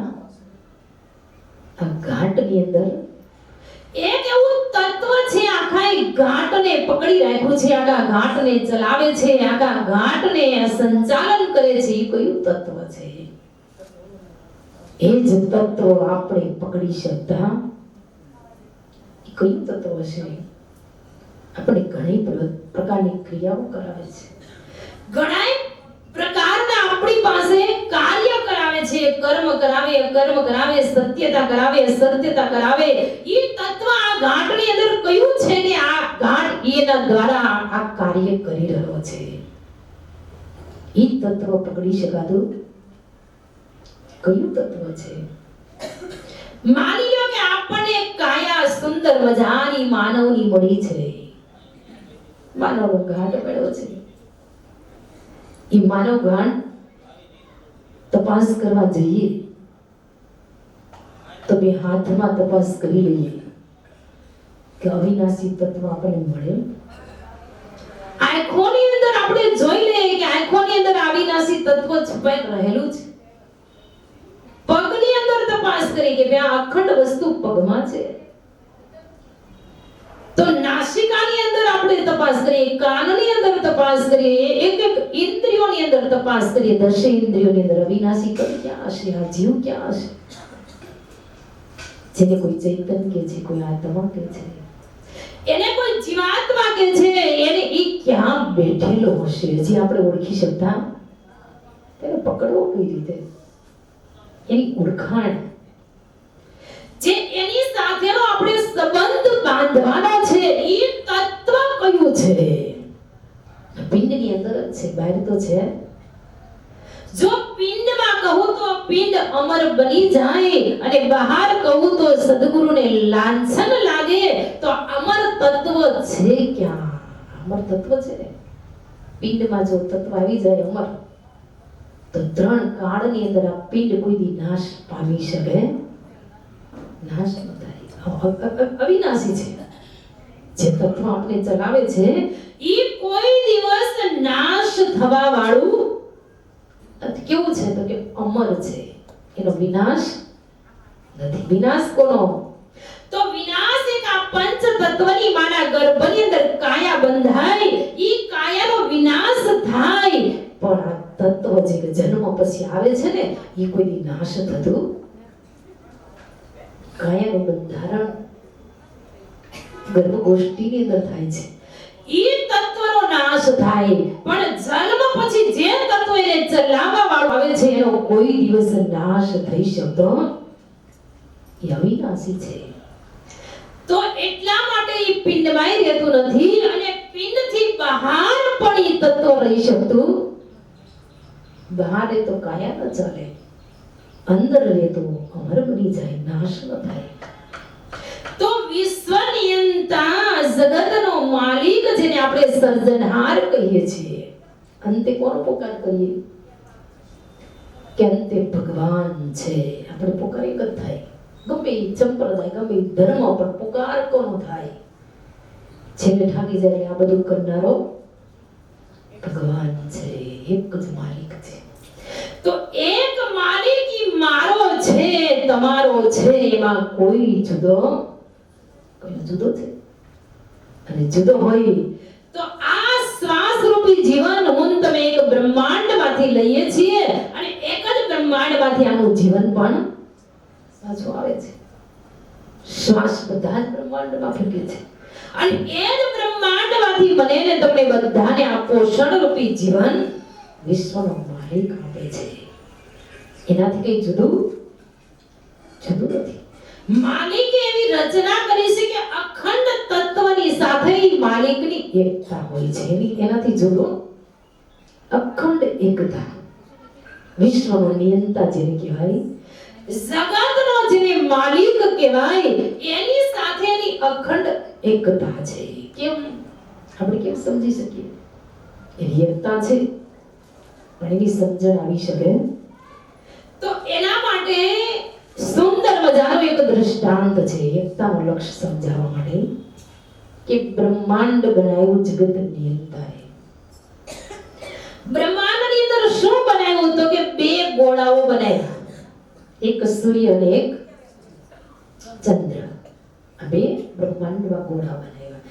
આ ઘાટની અંદર એક એવું તત્વ છે, આખા ઘાટને પકડી રાખ્યું છે, આખા ઘાટને ચલાવે છે, આખા ઘાટને સંચાલન કરે છે. એ કયું તત્વ છે? એ જ તત્વ આપણે પકડી શકતા? એ કયું તત્વ છે? આપણે ઘણી પ્રકારની ક્રિયાઓ કરાવે છે, ઘણા પ્રકારના આપણી પાસે કાર્ય કરાવે છે, કર્મ કરાવે, અકર્મ કરાવે, સત્યતા કરાવે, અસત્યતા કરાવે. એ તત્વ આ ઘાટની અંદર કયું છે કે આ ઘાટ એના દ્વારા આ કાર્ય કરી રહ્યો છે? એ તત્વ પકડી શકાતું કયું તત્વ છે? માની લો કે આપણને કાયા સુંદર મજાની માનવની મળી છે, માનવનો ઘાટ મળ્યો છે. એ માનવ ઘાટ તપાસ કરવા જઈએ તો બે હાથમાં તપાસ કરી લઈએ કે અવિનાશી તત્વ આપણને મળે. આંખોની અંદર આપણે જોઈ લઈએ કે આંખોની અંદર અવિનાશી તત્વ છુપાઈ રહેલું છે. પગની અંદર તપાસ કરી કે આ અખંડ વસ્તુ પગમાં છે. તો નાસિકાની અંદર આપણે તપાસ કરીએ, કાનની અંદર તપાસ કરીએ, એક એક ઇન્દ્રિયોની અંદર તપાસ કરીએ. 10 ઇન્દ્રિયોની અંદર અવિનાશી કઈ ક્યાં હશે? આ જીવ ક્યાં હશે? જેને કોઈ ચૈતન્ય કે છે, કોઈ આત્મા કે છે, એને કોઈ જીવાત્મા કે છે, એને ઈ ક્યાં બેઠેલો હશે? જે આપણે ઓળખી શકતા, તેને પકડવો કઈ રીતે? એની ઓળખાણ, જે એની સાથેનો આપણે સંબંધ બાંધવાનો છે, એ તત્વ કયું છે? પિંડની અંદર જ છે, બહાર તો છે. જો પિંડમાં કહું તો પિંડ અમર બની જાય અને બહાર કહું તો સદગુરુને લાંછન લાગે તો અમર તત્વ છે ક્યાં? અમર તત્વ છે ને પિંડમાં જો તત્વ આવી જાય અમર, તો 3 કાળની અંદર આ પિંડ કોઈ દી નાશ પામી શકે? નાશ ન થાય, અવિનાશી છે. જે તત્વ આપણે ચલાવે છે ઈ કોઈ દિવસ નાશ થવા વાળું નથી. કેવું છે તો કે અમર છે, એનો વિનાશ નથી. વિનાશ કોનો? તો વિનાશ એક આ પંચ તત્વની માના ગર્ભની અંદર કાયા બંધાય, ઈ કાયાનો વિનાશ થાય. પણ આ તત્વ જે જન્મ પછી આવે છે ને ઈ કોઈ દી નાશ થતું. કાયાનું બંધારણ ગર્ભગોષ્ઠીની અંદર થાય છે, ઈ તત્વનો નાશ થાય. પણ જન્મ પછી જે તત્વ એને ચલાવવા વાળો આવે છે એનો કોઈ દિવસ નાશ થઈ શકતો એ અવિનાશી છે. તો એટલા માટે ઈ પિંડમાં રહેતું નથી અને પિંડથી બહાર પણ ઈ તત્વ રહી શકતું. બહાર એ તો કાયા ન ચાલે, અંદર રહેતો અમર બની જાય, નાશ ન થાય. તો વિશ્વ નિયંતા, જગતનો માલિક જેને આપણે સર્જનહાર કહીએ છીએ, અંતે કોનો પોકાર કરીએ? કે અંતે ભગવાન છે. આપણે પોકાર એક જ થાય, ગમે સંપ્રદાય ગમે ધર્મ પર પોકાર કોનો થાય? છેલ્લે ઠાકી જાય આ બધું કરનારો ભગવાન છે, એક જ માલિક છે. તો એક માલિક ઈ મારો છે, તમારો છે, એમાં કોઈ જુદો છે. અને જુદો હોય તો આ શ્વાસ રૂપી જીવન હું તમે એક બ્રહ્માંડમાંથી લઈએ છીએ અને એક જ બ્રહ્માંડમાંથી આનું જીવન પણ પાછું આવે છે. શ્વાસ બધા જ બ્રહ્માંડમાં ફેંકે છે અને એ જ બ્રહ્માંડમાંથી મને ને તમને બધાને આ પોષણ રૂપી જીવન વિશ્વનો માલિક આપે છે. એનાથી કઈ જુદું નથી. માલિકે એવી રચના કરી છે કે અખંડ તત્વની સાથે માલિકની એકતા હોય છે. એનાથી જુદું અખંડ એકતા, વિશ્વનો નિયંતા જેને કહેવાય, જગતનો જેને માલિક કહેવાય, એની સાથેની અખંડ એકતા છે. કેમ આપણે કેમ સમજી શકીએ? એની એકતા છે પણ એની સમજણ આવી શકે તો એના માટે સુંદર મજાનો એક દ્રષ્ટાંત છે એકતાનું લક્ષ્ય સમજાવવા માટે. કે બ્રહ્માંડ બનાવ્યું જગત નિયંતાએ. બ્રહ્માંડની અંદર શું બનાવ્યું? તો કે 2 ગોળાઓ બનાવ્યા, એક સૂર્ય અને એક ચંદ્ર. આ 2 બ્રહ્માંડમાં ગોળા બનાવ્યા.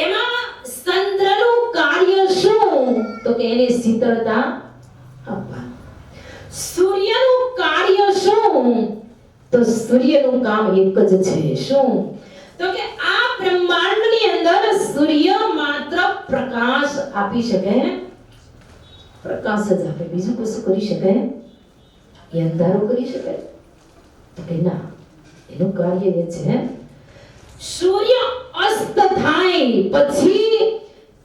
એમાં ચંદ્રનું કાર્ય શું? તો કે એને શીતળતા આપવા. સૂર્યનું કાર્ય શું? તો સૂર્યનું કામ એક જ છે. શું? તો કે આ બ્રહ્માંડની અંદર સૂર્ય માત્ર પ્રકાશ આપી શકે, પ્રકાશ જ આપે, બીજું કશું કરી શકે? એ અંધારું કરી શકે? તો કે ના, એનું કાર્ય એ છે સૂર્ય અસ્ત થાય પછી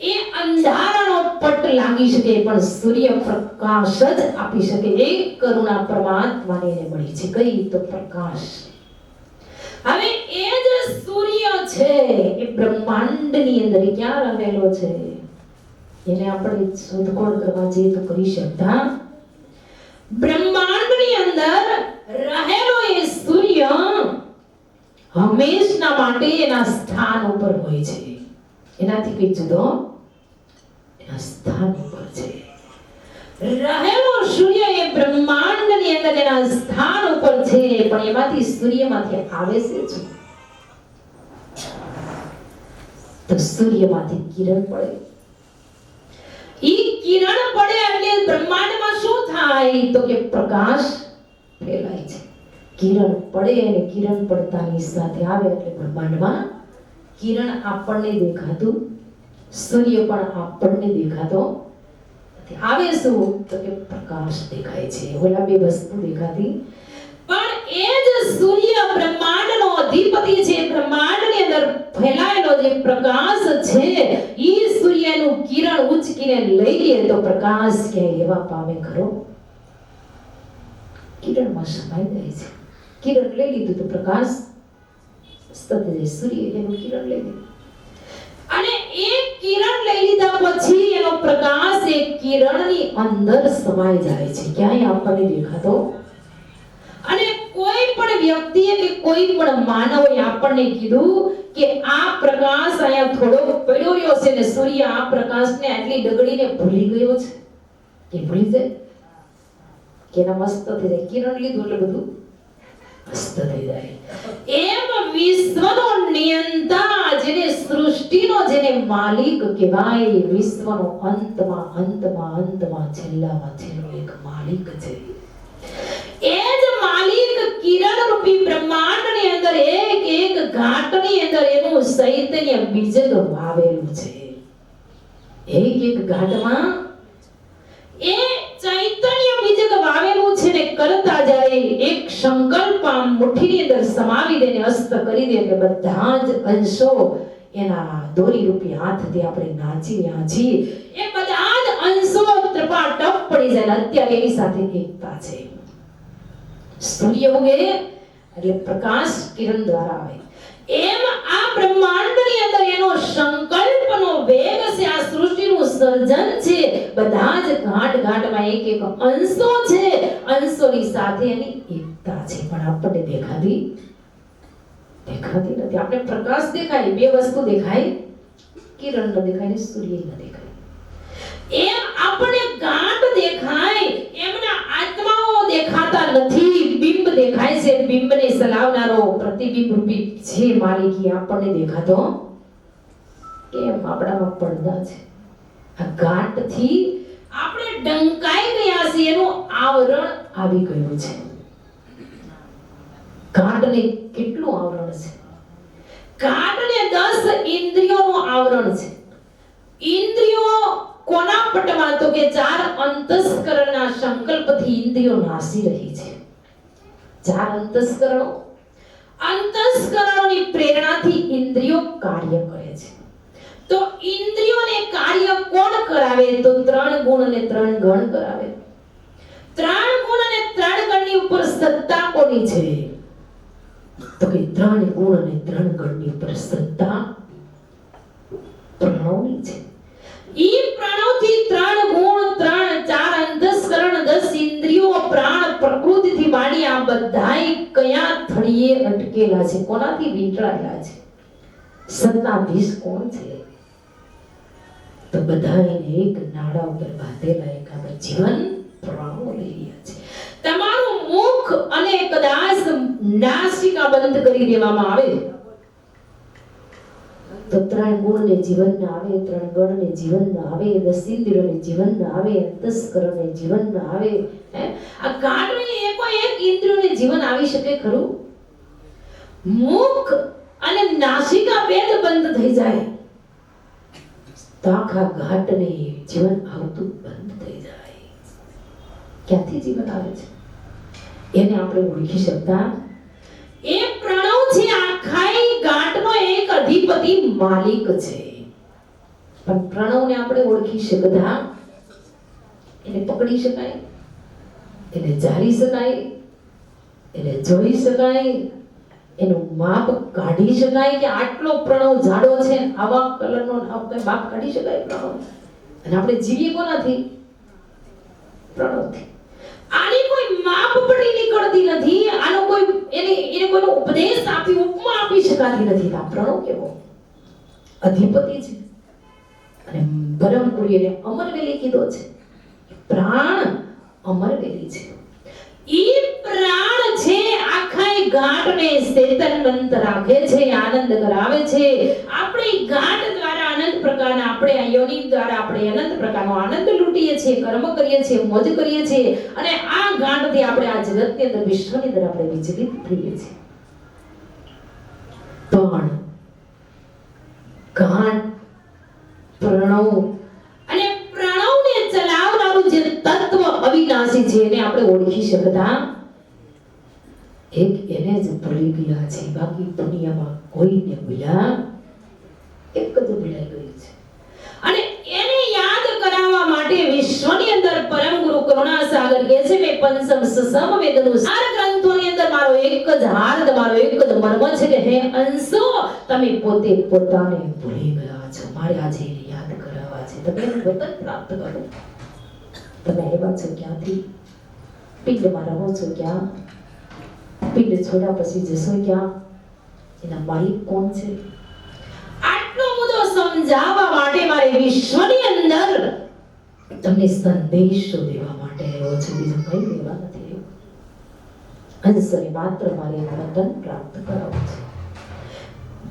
એ અંધારાનો પટ લાગી શકે પણ સૂર્ય પ્રકાશ જ આપી શકે. એક કરુણા પરમાત્માને એને મળી છે. કઈ? તો પ્રકાશ. હવે એ જ સૂર્ય છે એ બ્રહ્માંડની અંદર ક્યાં રહેલો છે? એને આપણે શોધખોળ કરવા જઈએ તો કરી શકતા. બ્રહ્માંડની અંદર રહેલો એ સૂર્ય હંમેશના માટે એના સ્થાન ઉપર હોય છે. એનાથી કઈ જુદો એના સ્થાન ઉપર છે. રહેલો સૂર્ય એ બ્રહ્માંડની અંદર એના સ્થાન ઉપર છે પણ એમાંથી સૂર્યમાંથી આવે છે શું? તો સૂર્યમાંથી કિરણ પડે. ઈ કિરણ પડે એટલે બ્રહ્માંડમાં શું થાય? તો કે પ્રકાશ ફેલાય છે. કિરણ પડે અને કિરણ પડતાની સાથે આવે એટલે બ્રહ્માંડમાં કિરણ આપણને દેખાતું, સૂર્ય પણ આપણને દેખાતો આવે શું? તો કે પ્રકાશ દેખાય છે. ઓલા 2 વસ્તુ દેખાતી પણ એ જ સૂર્ય બ્રહ્માંડનો અધિપતિ છે. બ્રહ્માંડની અંદર ફેલાયેલો જે પ્રકાશ છે ઈ સૂર્યનું કિરણ ઉચકીને લઈ લે તો પ્રકાશ ક્યાંય એવા પામે ખરો? કિરણમાં સમાઈ જાય છે. કિરણ લઈ લીધું તો પ્રકાશ સતત સૂર્ય એનું કિરણ લઈ લીધું અને એ કિરણ લઈ લીધા પછી એનો પ્રકાશ એ કિરણની અંદર સમાઈ જાય છે, ક્યાંય આપણને દેખાતો. અને કોઈ પણ વ્યક્તિએ કે કોઈ પણ માનવે આપણને કીધું કે આ પ્રકાશ અહીંયા થોડો પડ્યો રહ્યો છે ને સૂર્ય આ પ્રકાશને આટલી ડગડીને ભૂલી ગયો છે કે ભૂલી જાય કે એના મસ્ત થઈ જાય. કિરણ લીધું એટલે બધું મસ્ત થઈ જાય. એમ વિશ્વનો નિયંતા જેને સૃષ્ટિનો જેને માલિક કહેવાય, વિશ્વનો અંતમાં અંતમાં અંતમાં છેલ્લામાં છેલ્લો એક માલિક છે. એ જ માલિક કિરણ રૂપી બ્રહ્માંડની અંદર એક એક ઘાટની અંદર એનું ચૈતન્ય બીજક વાવેલું છે. એક એક ઘાટમાં એ ચૈતન્ય બીજક વાવેલું છે ને કરતા જાય એક સંકલ્પ આમ મુઠ્ઠીની અંદર સમાવી દે ને અસ્ત કરી દે એટલે બધા જ અંશો એના દોરી રૂપી હાથથી આપણે નાચી એ બધા જ અંશો ત્રપાટપ પડી જાય. અત્યારે એની સાથે એકતા છે. સૂર્ય ઉગે એટલે પ્રકાશ કિરણ દ્વારા આવે. એમ આ બ્રહ્માંડની અંદર એનો સંકલ્પનો વેગ છે, આ સૃષ્ટિનું સર્જન છે. બધા જ ઘાટ ઘાટમાં એક એક અંશો છે, અંશોની સાથે એની એકતા છે. પણ આપણને દેખાતી નથી. આપણે પ્રકાશ દેખાય, બે વસ્તુ દેખાય, કિરણ ન દેખાય ને સૂર્ય ન દેખાય. એમ આપણે ગાંઠ દેખાય, એમના આત્માઓ દેખાતા નથી. બિંબ દેખાય છે, બિંબને સલાવનારો પ્રતિબિંબ રૂપી છે માલિકી આપણને દેખાતો કેમ? આપણામાં પડદા છે. આ ગાંઠથી આપણે ડંકાઈ ગયા છે, એનું આવરણ આવી ગયું છે. ગાંઠને કેટલું આવરણ છે? ગાંઠને 10 ઇન્દ્રિયોનું આવરણ છે. ઇન્દ્રિયો કોના પટમાં? તો કે 4 અંતસ્કરણના સંકલ્પથી ઇન્દ્રિયો નાસી રહી છે. 4 અંતસ્કરણોની પ્રેરણાથી ઇન્દ્રિયો કાર્ય કરે છે. તો ઇન્દ્રિયોને કાર્ય કોણ કરાવે? તો 3 ગુણ અને 3 ગણ કરાવે. 3 ગુણ અને 3 ગણની ઉપર સત્તા કોની છે? તો કે 3 ગુણ અને 3 ગણની ઉપર સત્તા પ્રણવની છે. ઈ પ્રણવથી 3 ગુણ 3 4 અંતસ્કરણ 10 ઇન્દ્રિયો પ્રાણ પ્રકૃતિથી માંડી આ બધાય કયા થળીએ અટકેલા છે? કોનાથી વીંટળાયેલા છે? સત્તાધીશ કોણ છે? તો બધાને એક નાડા ઉપર બાંધેલા એક આપણે જીવન પ્રણવ લઈ રહ્યા છે. તમારું મુખ અને કદાચ નાસિકા બંધ કરી દેવામાં આવે તો 3 ગુણને જીવન ન આવે, 3 ગણને જીવન ન આવે, 10 ઇન્દ્રિયોને જીવન ન આવે, અંતસ્કરણને જીવન ન આવે. આ ગાંઠની એક ઇન્દ્રિયોને જીવન આવી શકે ખરું? મુખ અને નાસિકા ભેદ બંધ થઈ જાય તો આખા ઘાટને જીવન આવતું બંધ થઈ જાય. ક્યાંથી જીવન આવે છે? એને આપણે ઓળખી શકતા. એ પ્રણવ છે, આખાઈ ગાંઠનો એક અધિપતિ માલિક છે. પણ પ્રણવને આપણે ઓળખી શકતા, એને પકડી શકાય, એને જાળી શકાય, એને જોઈ શકાય, એનું માપ કાઢી શકાય કે આટલો પ્રણવ જાડો છે, આવા કલરનો માપ કાઢી શકાય પ્રણવ? અને આપણે જીવીએ કોનાથી? પ્રણવથી. આની કોઈ માપ પડી નીકળતી નથી. આનો કોઈ એને કોઈનો ઉપદેશ આપી ઉપમા આપી શકાતી નથી. આ પ્રણવ કેવો અધિપતિ છે. અને પરમ પુરુષે અમરવેલી કીધો છે. પ્રાણ અમરવેલી છે. ઈ પ્રાણ છે, આખાઈ ગાંઠને ચેતનવંત રાખે છે, આનંદ કરાવે છે. આપણે ગાંઠ દ્વારા અનંત પ્રકારના, આપણે આ યોનિ દ્વારા આપણે અનંત પ્રકારનો આનંદ લૂંટીએ છીએ, કર્મ કરીએ છીએ, મોજ કરીએ છીએ. અને આ ગાંઠથી આપણે આ જગતની અંદર, વિશ્વની અંદર આપણે વિચલિત થઈએ છીએ. પણ ગાંઠ, પ્રણવ અને પ્રણવને ચલાવનારું જે તત્વ અવિનાશી છે એને આપણે ઓળખી શકતા એક એને જ ભૂલી ગયા છે. બાકી દુનિયામાં કોઈને ભૂલ્યા એક જ ભૂલાઈ ગયું છે. અને એને યાદ કરાવવા માટે વિશ્વની અંદર પરમ ગુરુ કરુણા સાગર કહે છે, મેં પંચમ સસમ વેદનું સાર ગ્રંથોની અંદર મારો એક જ હાર્દ, મારો એક જ મર્મ છે કે હે અંશો, તમે પોતે પોતાને ભૂલી ગયા છો. મારે આજે એને યાદ કરાવવા છે. તમે એનું વતન પ્રાપ્ત કરો. તમે આવ્યા છો ક્યાંથી? પિંડમાં રહો છો ક્યાં? પિંડ છોડ્યા પછી જશો ક્યાં? એના માલિક કોણ છે? આટલો મુદ્દો સમજાવવા માટે મારે વિશ્વની અંદર તમને સંદેશો દેવા માટે આવ્યો છું. બીજું કઈ દેવા નથી આવ્યો. અંશને માત્ર મારે વતન પ્રાપ્ત કરાવવું છે.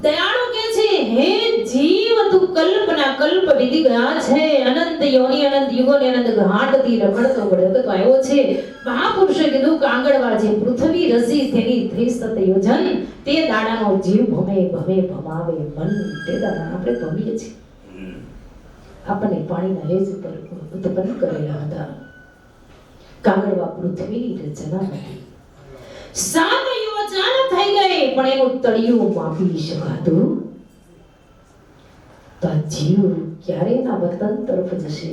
દયાળુ કે છે હે જીવ, તું કલ્પના કલ્પ વીતી ગયા છે. અનંત યોની અનંત યુગોને અનંત ઘાટથી રખડતો ભડકતો આવ્યો છે. મહાપુરુષે કીધું કાંગળવા જે પૃથ્વી રસી તેની થઈ સત યોજન, તે દાડાનો જીવ ભમે ભમે ભમાવે મન. તે દાડા આપણે ભમીએ છીએ. આપણને પાણીના હેજ ઉપર ઉત્પન્ન કરેલા હતા. કાંગળવા પૃથ્વીની રચના હતી. 7 યોજન થઈ ગઈ, પણ એનું તળિયું માપી શકાતું તો આ જીવ ક્યારે એના વતન તરફ જશે?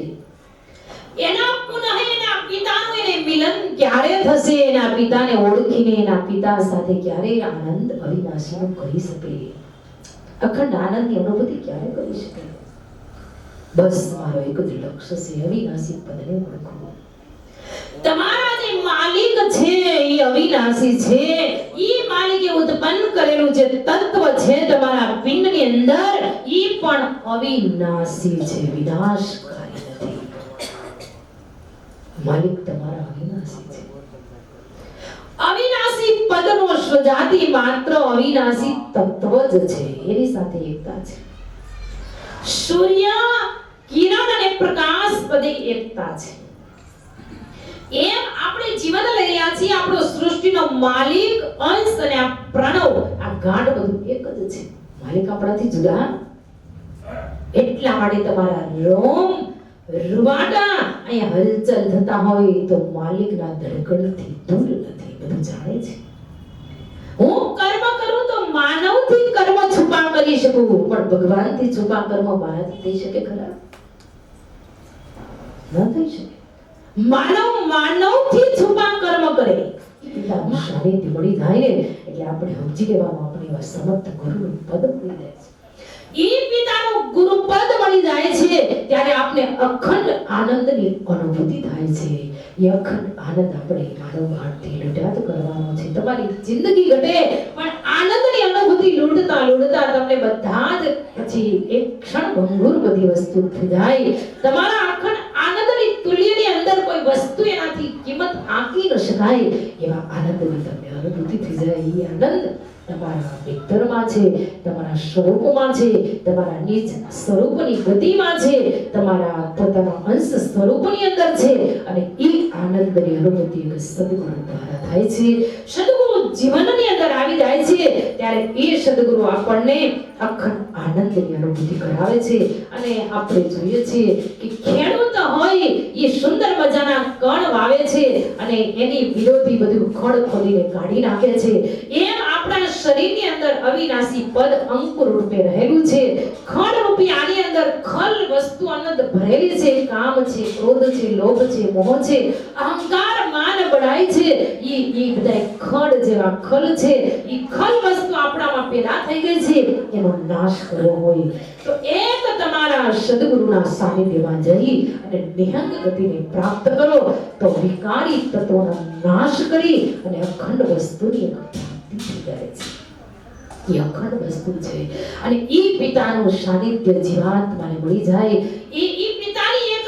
એના પુનઃ એના પિતાનું એને મિલન ક્યારે થશે? એના પિતાને ઓળખીને એના પિતા સાથે ક્યારે આનંદ અવિનાશીનો કરી શકે? અખંડ આનંદની અનુભૂતિ ક્યારે કરી શકે? બસ મારો એક જ લક્ષ્ય છે, અવિનાશી પદને ઓળખવું. તમારા જે માલિક છે એ અવિનાશી છે. એ માલિકે ઉત્પન્ન કરેલું જે તત્વ છે તમારા પિંડની અંદર, એ પણ અવિનાશી છે, વિનાશકારી નથી. માલિક તમારા અવિનાશી છે. અવિનાશી પદનો સ્વજાતિ માત્ર અવિનાશી તત્વ જ છે. એની સાથે એકતા છે. સૂર્ય કિરણ અને પ્રકાશ પદે એકતા છે. એમ આપણે જીવન લઈ રહ્યા છીએ. આપણો સૃષ્ટિનો માલિક અંશ અને આ પ્રણવ, આ ગાંઠ બધું એક જ છે. માલિક આપણાથી જુદા. એટલા માટે તમારા રોમ રૂવાટા અહીંયા હલચલ થતા હોય તો માલિકના ધડકણથી દૂર નથી. બધું જાણે છે. હું કર્મ કરું તો માનવથી કર્મ છુપા કરી શકું, પણ ભગવાનથી છુપા કર્મ મારાથી થઈ શકે ખરા? ન થઈ શકે. માનવથી છુપા કર્મ કરે. પિતાનું સાનિધ્ય મળી જાય ને એટલે આપણે સમજી લેવાનું આપણે એવા સમર્થ ગુરુનું પદ મળી જાય છે. એ પિતાનું ગુરુ પદ મળી જાય છે ત્યારે આપણે અખંડ આનંદની અનુભૂતિ થાય છે. એ અખંડ આનંદ આપણે વારંવારથી લૂંટાત કરવાનો છે. તમારી જિંદગી ઘટે પણ આનંદની અનુભૂતિ લૂંટતા લૂંટતા તમને બધા જ પછી એક ક્ષણ ભંગુર બધી વસ્તુ થઈ જાય. તમારા અખંડ આનંદની તુલ્યની અંદર કોઈ વસ્તુ એનાથી કિંમત આંકી ન શકાય એવા આનંદની તમને અનુભૂતિ થઈ જાય. એ આનંદ તમારા ભીતરમાં છે, તમારા સ્વરૂપમાં છે, તમારા નિજ સ્વરૂપની ગતિમાં છે, તમારા પોતાના અંશ સ્વરૂપની અંદર છે. અને એ આનંદની અનુભૂતિ એક સદગુરુ દ્વારા થાય છે. સદગુરુ જીવનની અંદર આવી જાય છે ત્યારે એ સદગુરુ આપણને અખંડ આનંદની અનુભૂતિ કરાવે છે. અને આપણે જોઈએ છીએ કે ખેડૂત હોય એ સુંદર મજાના કણ વાવે છે અને એની વિરોધી બધું ખડ ખોલીને કાઢી નાખે છે. એમ આપણા શરીરની અંદર અવિનાશી પદ અંકુર રૂપે રહેલું છે. ખડ રૂપી આની અંદર ખલ વસ્તુ અનંત ભરેલી છે. કામ છે, ક્રોધ છે, લોભ છે, મોહ છે, અહંકાર, માન, બડાઈ છે. ઈ બધા ખડ જેવા ખલ છે. ઈ ખલ વસ્તુ આપણામાં પેદા થઈ ગઈ છે. એનો નાશ કરવો હોય તો એક તમારા સદગુરુના સાનિધ્યમાં જઈ અને નિહંગ ગતિને પ્રાપ્ત કરો તો વિકારી તત્વોનો નાશ કરી અને અખંડ વસ્તુની જાય છે. એ અખંડ વસ્તુ છે અને એ પિતાનું સાનિધ્ય જીવાત્માને મળી જાય. એ પિતાની એક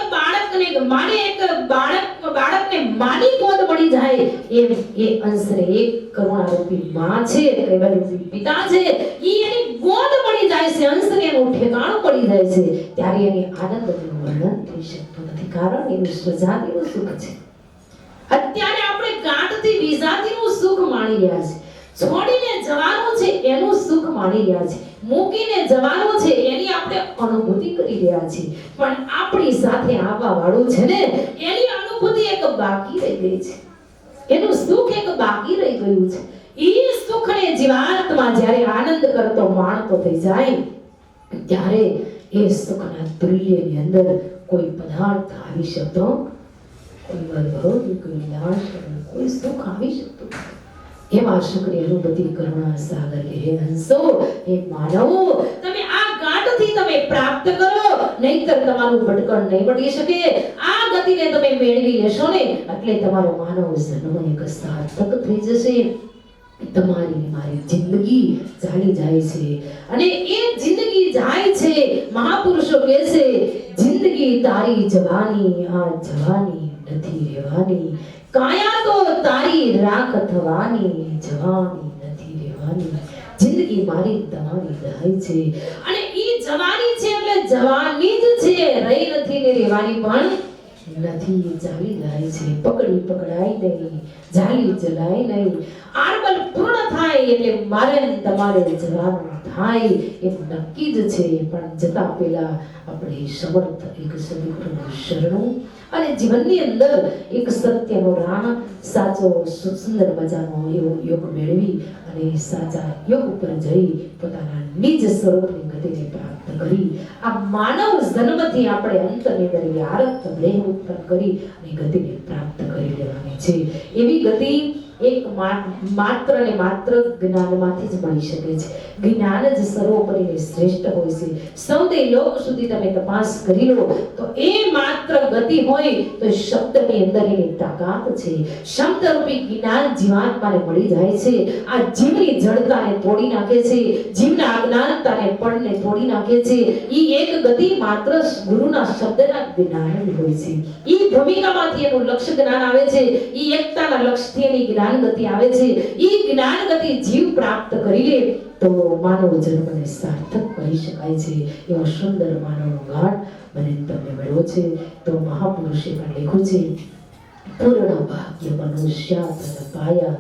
બાળકને માની ગોદ મળી જાય એમ એ અંશને એક કરુણારૂપી માં છે, કૈવલ્યરૂપી પિતા છે. એની ગોદ મળી જાય છે, અંશને એનું ઠેકાણું મળી જાય છે ત્યારે એની આનંદનું વર્ણન થઈ શકતું નથી. કારણ એનું સ્વજાતિનું સુખ છે. અત્યારે આપણે ગાંઠથી વિજાતિનું સુખ માણી રહ્યા છે. છોડીને જવાનું છે એનું સુખ માણી રહ્યા છે. મૂકીને જવાનું છે એની આપણે અનુભૂતિ કરી રહ્યા છીએ. પણ આપણી સાથે આવવા વાળું છે ને એની અનુભૂતિ એક બાકી રહી ગઈ છે. એનું સુખ એક બાકી રહી ગયું છે. એ સુખને જીવાત્મા જ્યારે આનંદ કરતો માણતો થઈ જાય ત્યારે એ સુખના તુલ્યની અંદર કોઈ પદાર્થ આવી શકતો વૈભવ કોઈ લાશ કોઈ સુખ આવી શકતું નથી. એવા શુક્રિયા અનુભૂતિ કરુણા સાગર કે હે હંસો હે માનવો તમે આ ગાંઠથી તમે પ્રાપ્ત કરો, નહીતર તમારું ભટકણ નહીં મટી શકે. આ ગતિને તમે મેળવી લેશો ને એટલે તમારો માનવ જન્મ એક સાર્થક થઈ જશે. તમારી મારી જિંદગી ચાલી જાય છે અને એ જિંદગી જાય છે. મહાપુરુષો કહે છે જિંદગી તારી જવાની આ જવાની નથી રહેવાની, કાયા તો તારી રાખ થવાની જવાની નથી રહેવાની. જિંદગી મારી તમારી જાય છે અને ઈ જવાની છે એટલે જવાની જ છે, રહી નથી ને રહેવાની પણ નથી, ચાલી જાય છે. પકડી પકડાય નહીં, જાલી જલાય નહીં. આરબલ પૂર્ણ થાય એટલે મારે તમારે જવાનું થાય એ નક્કી જ છે. પણ જતા પહેલા આપણે સમર્થ એક સદગુરુનું શરણું અને જીવનની અંદર એક સત્યનો રાહ, સાચો સુંદર મજાનો એવો યોગ મેળવી અને સાચા યોગ ઉપર જઈ પોતાના નિજ સ્વરૂપની ગતિને પ્રાપ્ત કરી આ માનવ જન્મથી આપણે અંતની અંદર આરત દેહ ઉત્પન્ન કરી અને ગતિને પ્રાપ્ત કરી લેવાની છે. એવી ગતિ એક માત્ર ને માત્ર જ્ઞાનમાંથી જ મળી શકે છે. જ્ઞાન જ સર્વોપરી ને શ્રેષ્ઠ હોય છે. સૌથી લોક સુધી તમે તપાસ કરી લો તો એ માત્ર ગતિ હોય તો શબ્દની અંદર એની તાકાત છે. શબ્દરૂપી જ્ઞાન જીવાત્માને મળી જાય છે. આ જીવની જડતાને તોડી નાખે છે, જીવના અજ્ઞાનતાને પડને તોડી નાખે છે. ઈ એક ગતિ માત્ર ગુરુના શબ્દના જ્ઞાન જ હોય છે. ઈ ભૂમિકામાંથી એનું લક્ષ્ય જ્ઞાન આવે છે, ઈ એકતાના લક્ષ્યથી એની જ્ઞાન ગતિ આવે છે. ઈ જ્ઞાન ગતિ જીવ પ્રાપ્ત કરી લે તો માનવ જન્મને સાર્થક કરી શકાય છે. એવો સુંદર માનવનો ઘાટ મને તમને મળ્યો છે. તો મહાપુરુષે પણ લખ્યું છે પૂર્ણ ભાગ્ય મનુષ્યા તન પાયા,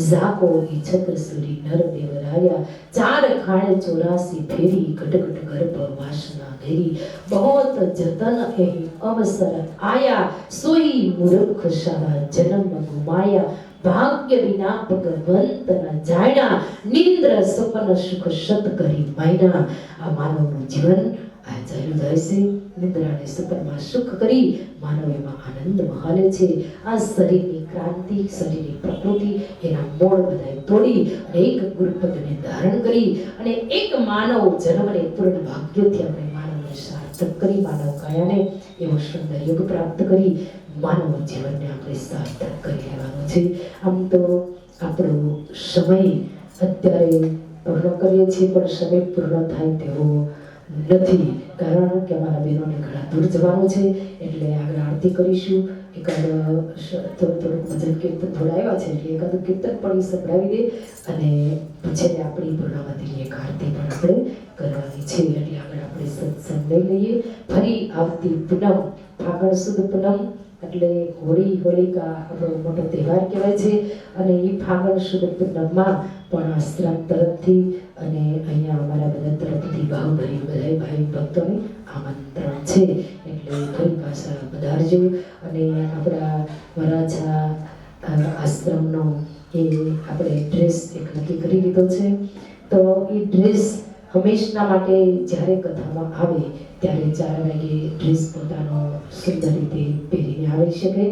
ઝાકો ઈ છત્ર સુરી નર દેવરાયા, ચાર ખાણે 84 ફેરી ઘટઘટ ગર્ભ વાસના ઘેરી, બહોત જતન એહી અવસર આયા, સોઈ મૂર્ખ સારા જન્મ ગુમાયા, ભાગ્ય વિના ભગવંત ન જાણ્યા, નિંદ્ર સપન સુખ સત કરી માયના. આ માનવનું જીવન આ ચાલ્યું જાય છે. નિંદ્રાને સપનમાં સુખ કરી માનવ એમાં આનંદ મહાલે છે. આ શરીરની ક્રાંતિ, શરીરની પ્રકૃતિ એના મોડ બધાય તોડી અને એક ગુરુપદને ધારણ કરી અને એક માનવ જન્મને પૂર્ણ ભાગ્યથી આપણે માનવને સાર્થક કરી માનવ કાયાને એવો સુંદર યોગ પ્રાપ્ત કરી માનવ જીવનને આપણે સાર્થક કરી લેવાનું છે. આમ તો આપણો સમય અત્યારે પૂર્ણ કરીએ છીએ પણ સમય પૂર્ણ થાય તેવો નથી, કારણ કે અમારા બહેનોને ઘણા દૂર જવાનું છે. એટલે આગળ આરતી કરીશું. એકાદ થોડુંક ભજન કીર્તન થોડા આવ્યા છે એટલે એકાદું કીર્તન પણ સંભળાવી દે અને પછી આપણી પૂર્ણાવતીની એક આરતી પણ આપણે કરવાની છે. એટલે આગળ આપણે સત્સંગ લઈ લઈએ. ફરી આવતી પૂનમ, ફાગણ સુદ પૂનમ એટલે હોળી, હોલિકા આપણો મોટો તહેવાર કહેવાય છે. અને એ ફાગણ સુદ પૂનમમાં પણ આશ્રમ તરફથી અને અહીંયા અમારા બધા તરફથી ભાવભરી બધા ભાઈ ભક્તોને આમંત્રણ છે. એટલે ફરી પાછા પધારજો. અને આપણા વરાછા આશ્રમનો એ આપણે ડ્રેસ એક નક્કી કરી લીધો છે. તો એ ડ્રેસ હંમેશના માટે જ્યારે કથામાં આવે ત્યારે 4 વાગે ડ્રેસ પોતાનો સુંદર રીતે પહેરીને આવી શકે.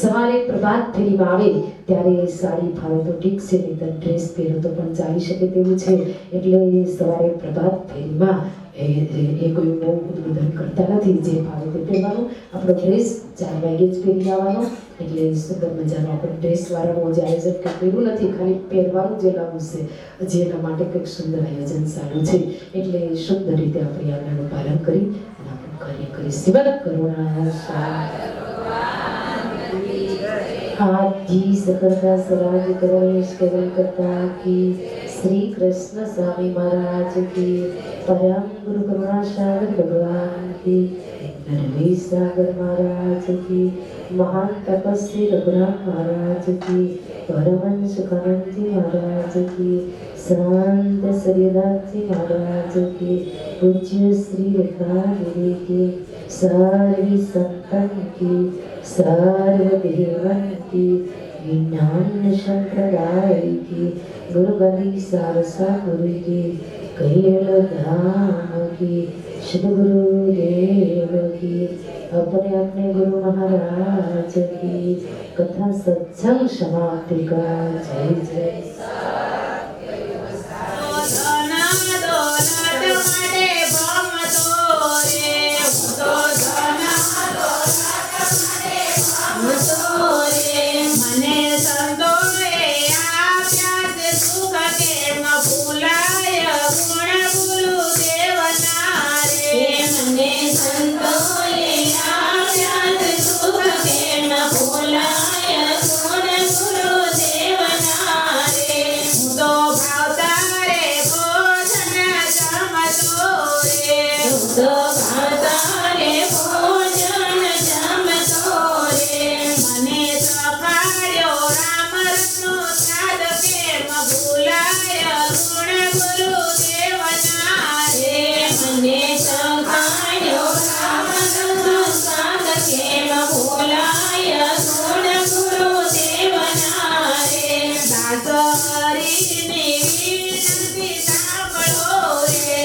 સવારે પ્રભાત ફેરીમાં આવે ત્યારે સાડી ફાવે તો ઠીક છે, નહીં તો ડ્રેસ પહેરો તો પણ ચાલી શકે તેવું છે. એટલે સવારે પ્રભાત ફેરીમાં એ કોઈ બહુ ઉદ્બોધન કરતા નથી, જે ફાવે તે પહેરવાનું. આપણો ડ્રેસ 4 વાગે જ પહેરી આવવાનો. એટલે સુંદર મજાનો આપણે ડ્રેસ વાળાનું જે આયોજન કંઈક કર્યું નથી, ખાલી પહેરવાનું જ લાવવું છે. હજી એના માટે કંઈક સુંદર આયોજન સારું છે. એટલે સુંદર રીતે આપણે આજ્ઞાનું પાલન કરી અને આપણું કાર્ય કરી. શિવન કરુણા આજી સકલતા સરાજ કરેશ કેવલ કરતા કી શ્રી કૃષ્ણ સ્વામી મહારાજ કી, પરમ ગુરુ કરુણા સાગર ભગવાન કી, નરવી સાગર મહારાજ કી, મહાન તપસ્વી રઘુરામ મહારાજ કી, પરમહંસ સુખાનંદજી મહારાજ કી, સંત સરિદાસજી મહારાજ કી, પૂજ્ય શ્રી રેખાદેવી કી, સર્વે સંતન કી, સર્વદેવન કી, જ્ઞાન સંપ્રદાય કી, ગુરુ ગદી સારસા ગુરુ કી, કૈલ ધામ કી, सद्गुरुदेव की अपने अपने गुरु महाराज की कथा सत्संग समाप्ति का जय जय મને સંતોએ આપ્યા તે સુખ કેમ ભૂલાય ગુણ ગુરુદેવના રે મને સંતોએ આપ્યા તે સુખ કેમ ભૂલાય ગુણ ગુરુદેવના રે હું તો ભાવતા રે ભોજન જમતો રે હું તો ભાવતા રે ભોજન જમતો રે મને સફાળ્યો રામ રત્નો સ્વાદ કેમ ભૂલાય ગુણ ગુરુદેવના રે મને સફાળ્યો રામ રત્નો સ્વાદ કેમ ભૂલાય ગુણ ગુરુદેવના રે દાસ હરિની વિનંતી સાંભળો રે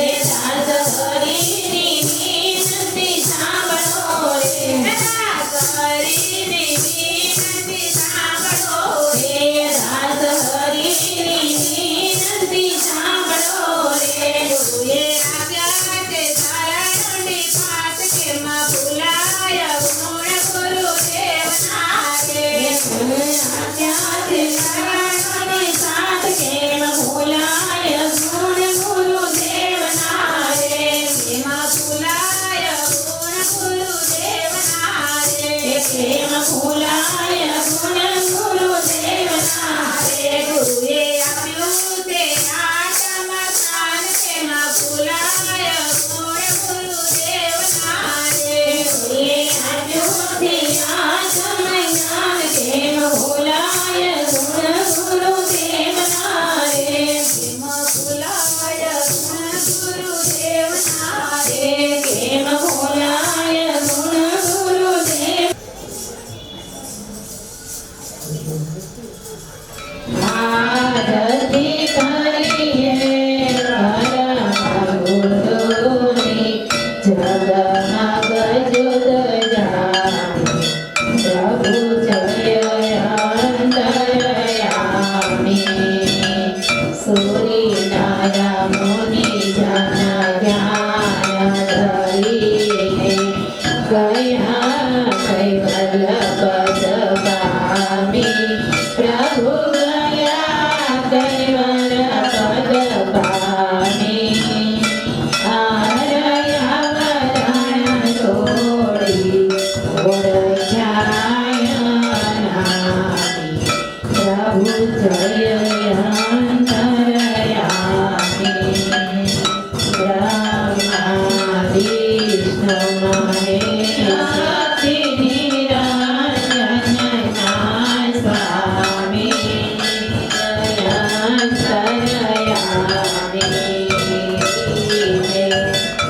દાસ હરિની વિનંતી સાંભળો રે દાસ હરિની વિનંતી સાંભળો રે દાસ હરિની વિનંતી સાંભળો રે ગુરુએ આપ્યા તે તારણની પાત કેમ ભૂલાય ગુણ ગુરુદેવના રે ગુરુએ આપ્યા તે તારણની પાત કેમ ભૂલાય ગુણ ગુરુદેવના રે કેમ ભૂલાય ગુણ ગુરુદેવના રે કેમ ભૂલાય ગુણ ગુરુદેવના રે ગુરુએ આપ્યું તે આત્મ જ્ઞાન કેમ ભૂલાય ગુણ ગુરુદેવના રે ગુરુએ આપ્યું તે આત્મ જ્ઞાન કેમ ભૂલાય ગુણ ગુરુદેવના રે કેમ ભૂલાય ગુણ ગુરુદેવના રે કેમ ભૂલાય ગુણ ગુરુદેવ આરતી કરીએ મારા ગુરુની જગમાં બજુદ જાણે પ્રભુ જય અંતરયામી સૂરી નારા મુનિ જન જ્ઞાન ધરીને ગયા કૈવલ્ય પદ પામી પ્રભુ ગયા કૈવલ્ય પદ પામી આરયા વરણ છોડી ઓળખ્યા નામી પ્રભુ જય અંતરયામી બ્રહ્મા વિષ્ણુ મહેશ શક્તિ નિરંજના સ્વામી અંતરયામી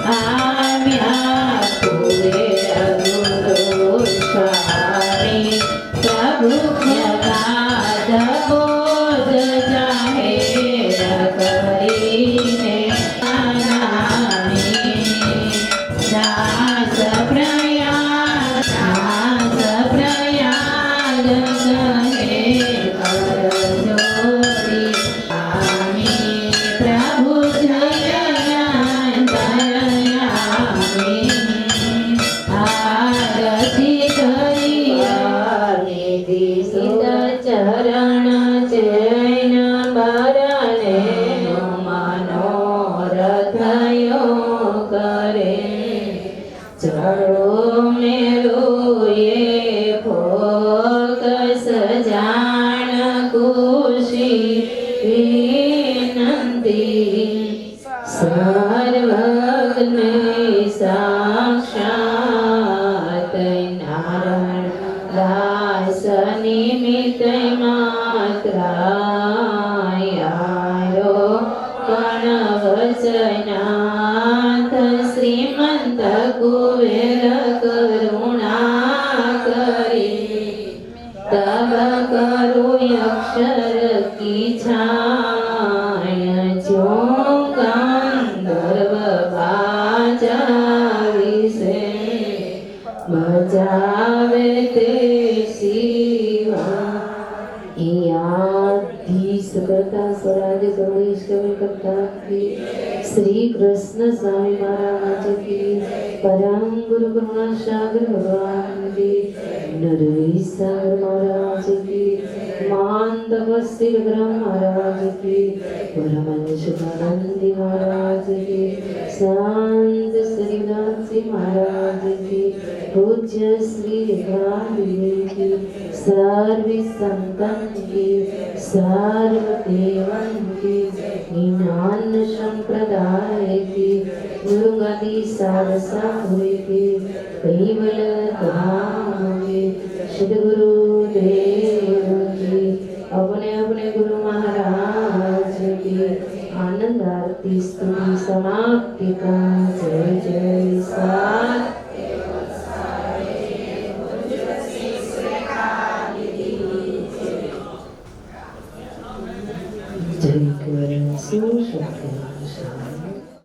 આમ્યા કુબેર ગુરુ સ્વામી પ્રભુ જગાદ બોધ જાહેર કરીને આનામી દાસ પ્રયાગ કહે કરજોડી આમી પ્રભુ જય અંતરયામી આરતી કરી નિધિ ચરણ ચૈન બરને મનોરથયો કરે ચડો મેરુએ ફોકસ જાણ ખુશી વિનંતી સર્વજ્ઞ સાક્ષાત નારાયણ દાસ નિમિત્ત માત્રાયારો કણવચનાથ શ્રીમંત કુબેર કરુણા કરી તબ કરું અક્ષર કી છાય જો ગંધર્વ બાજા વિશે બજાવે તે શિવા याधीश करता स्वराज गणेश कवि करता की श्री कृष्ण स्वामी महाराज की परम गुरु करुणा सागर भगवान की नरवी सागर महाराज की महंत वस्त्र ब्रह्म महाराज की परमंश आनंदी महाराज की संत श्रीनाथ जी महाराज की पूज्य श्री गांधी की सर्व संतन की सर्व देवन की ज्ञान संप्रदाय की गुरुगति सारसा हुए की कैवल धाम की सदगुरु देव की अपने अपने गुरु महाराज की आनंद आरती स्तुति समाप्ति का जय जय साथ जय कुंवर सुशक्ति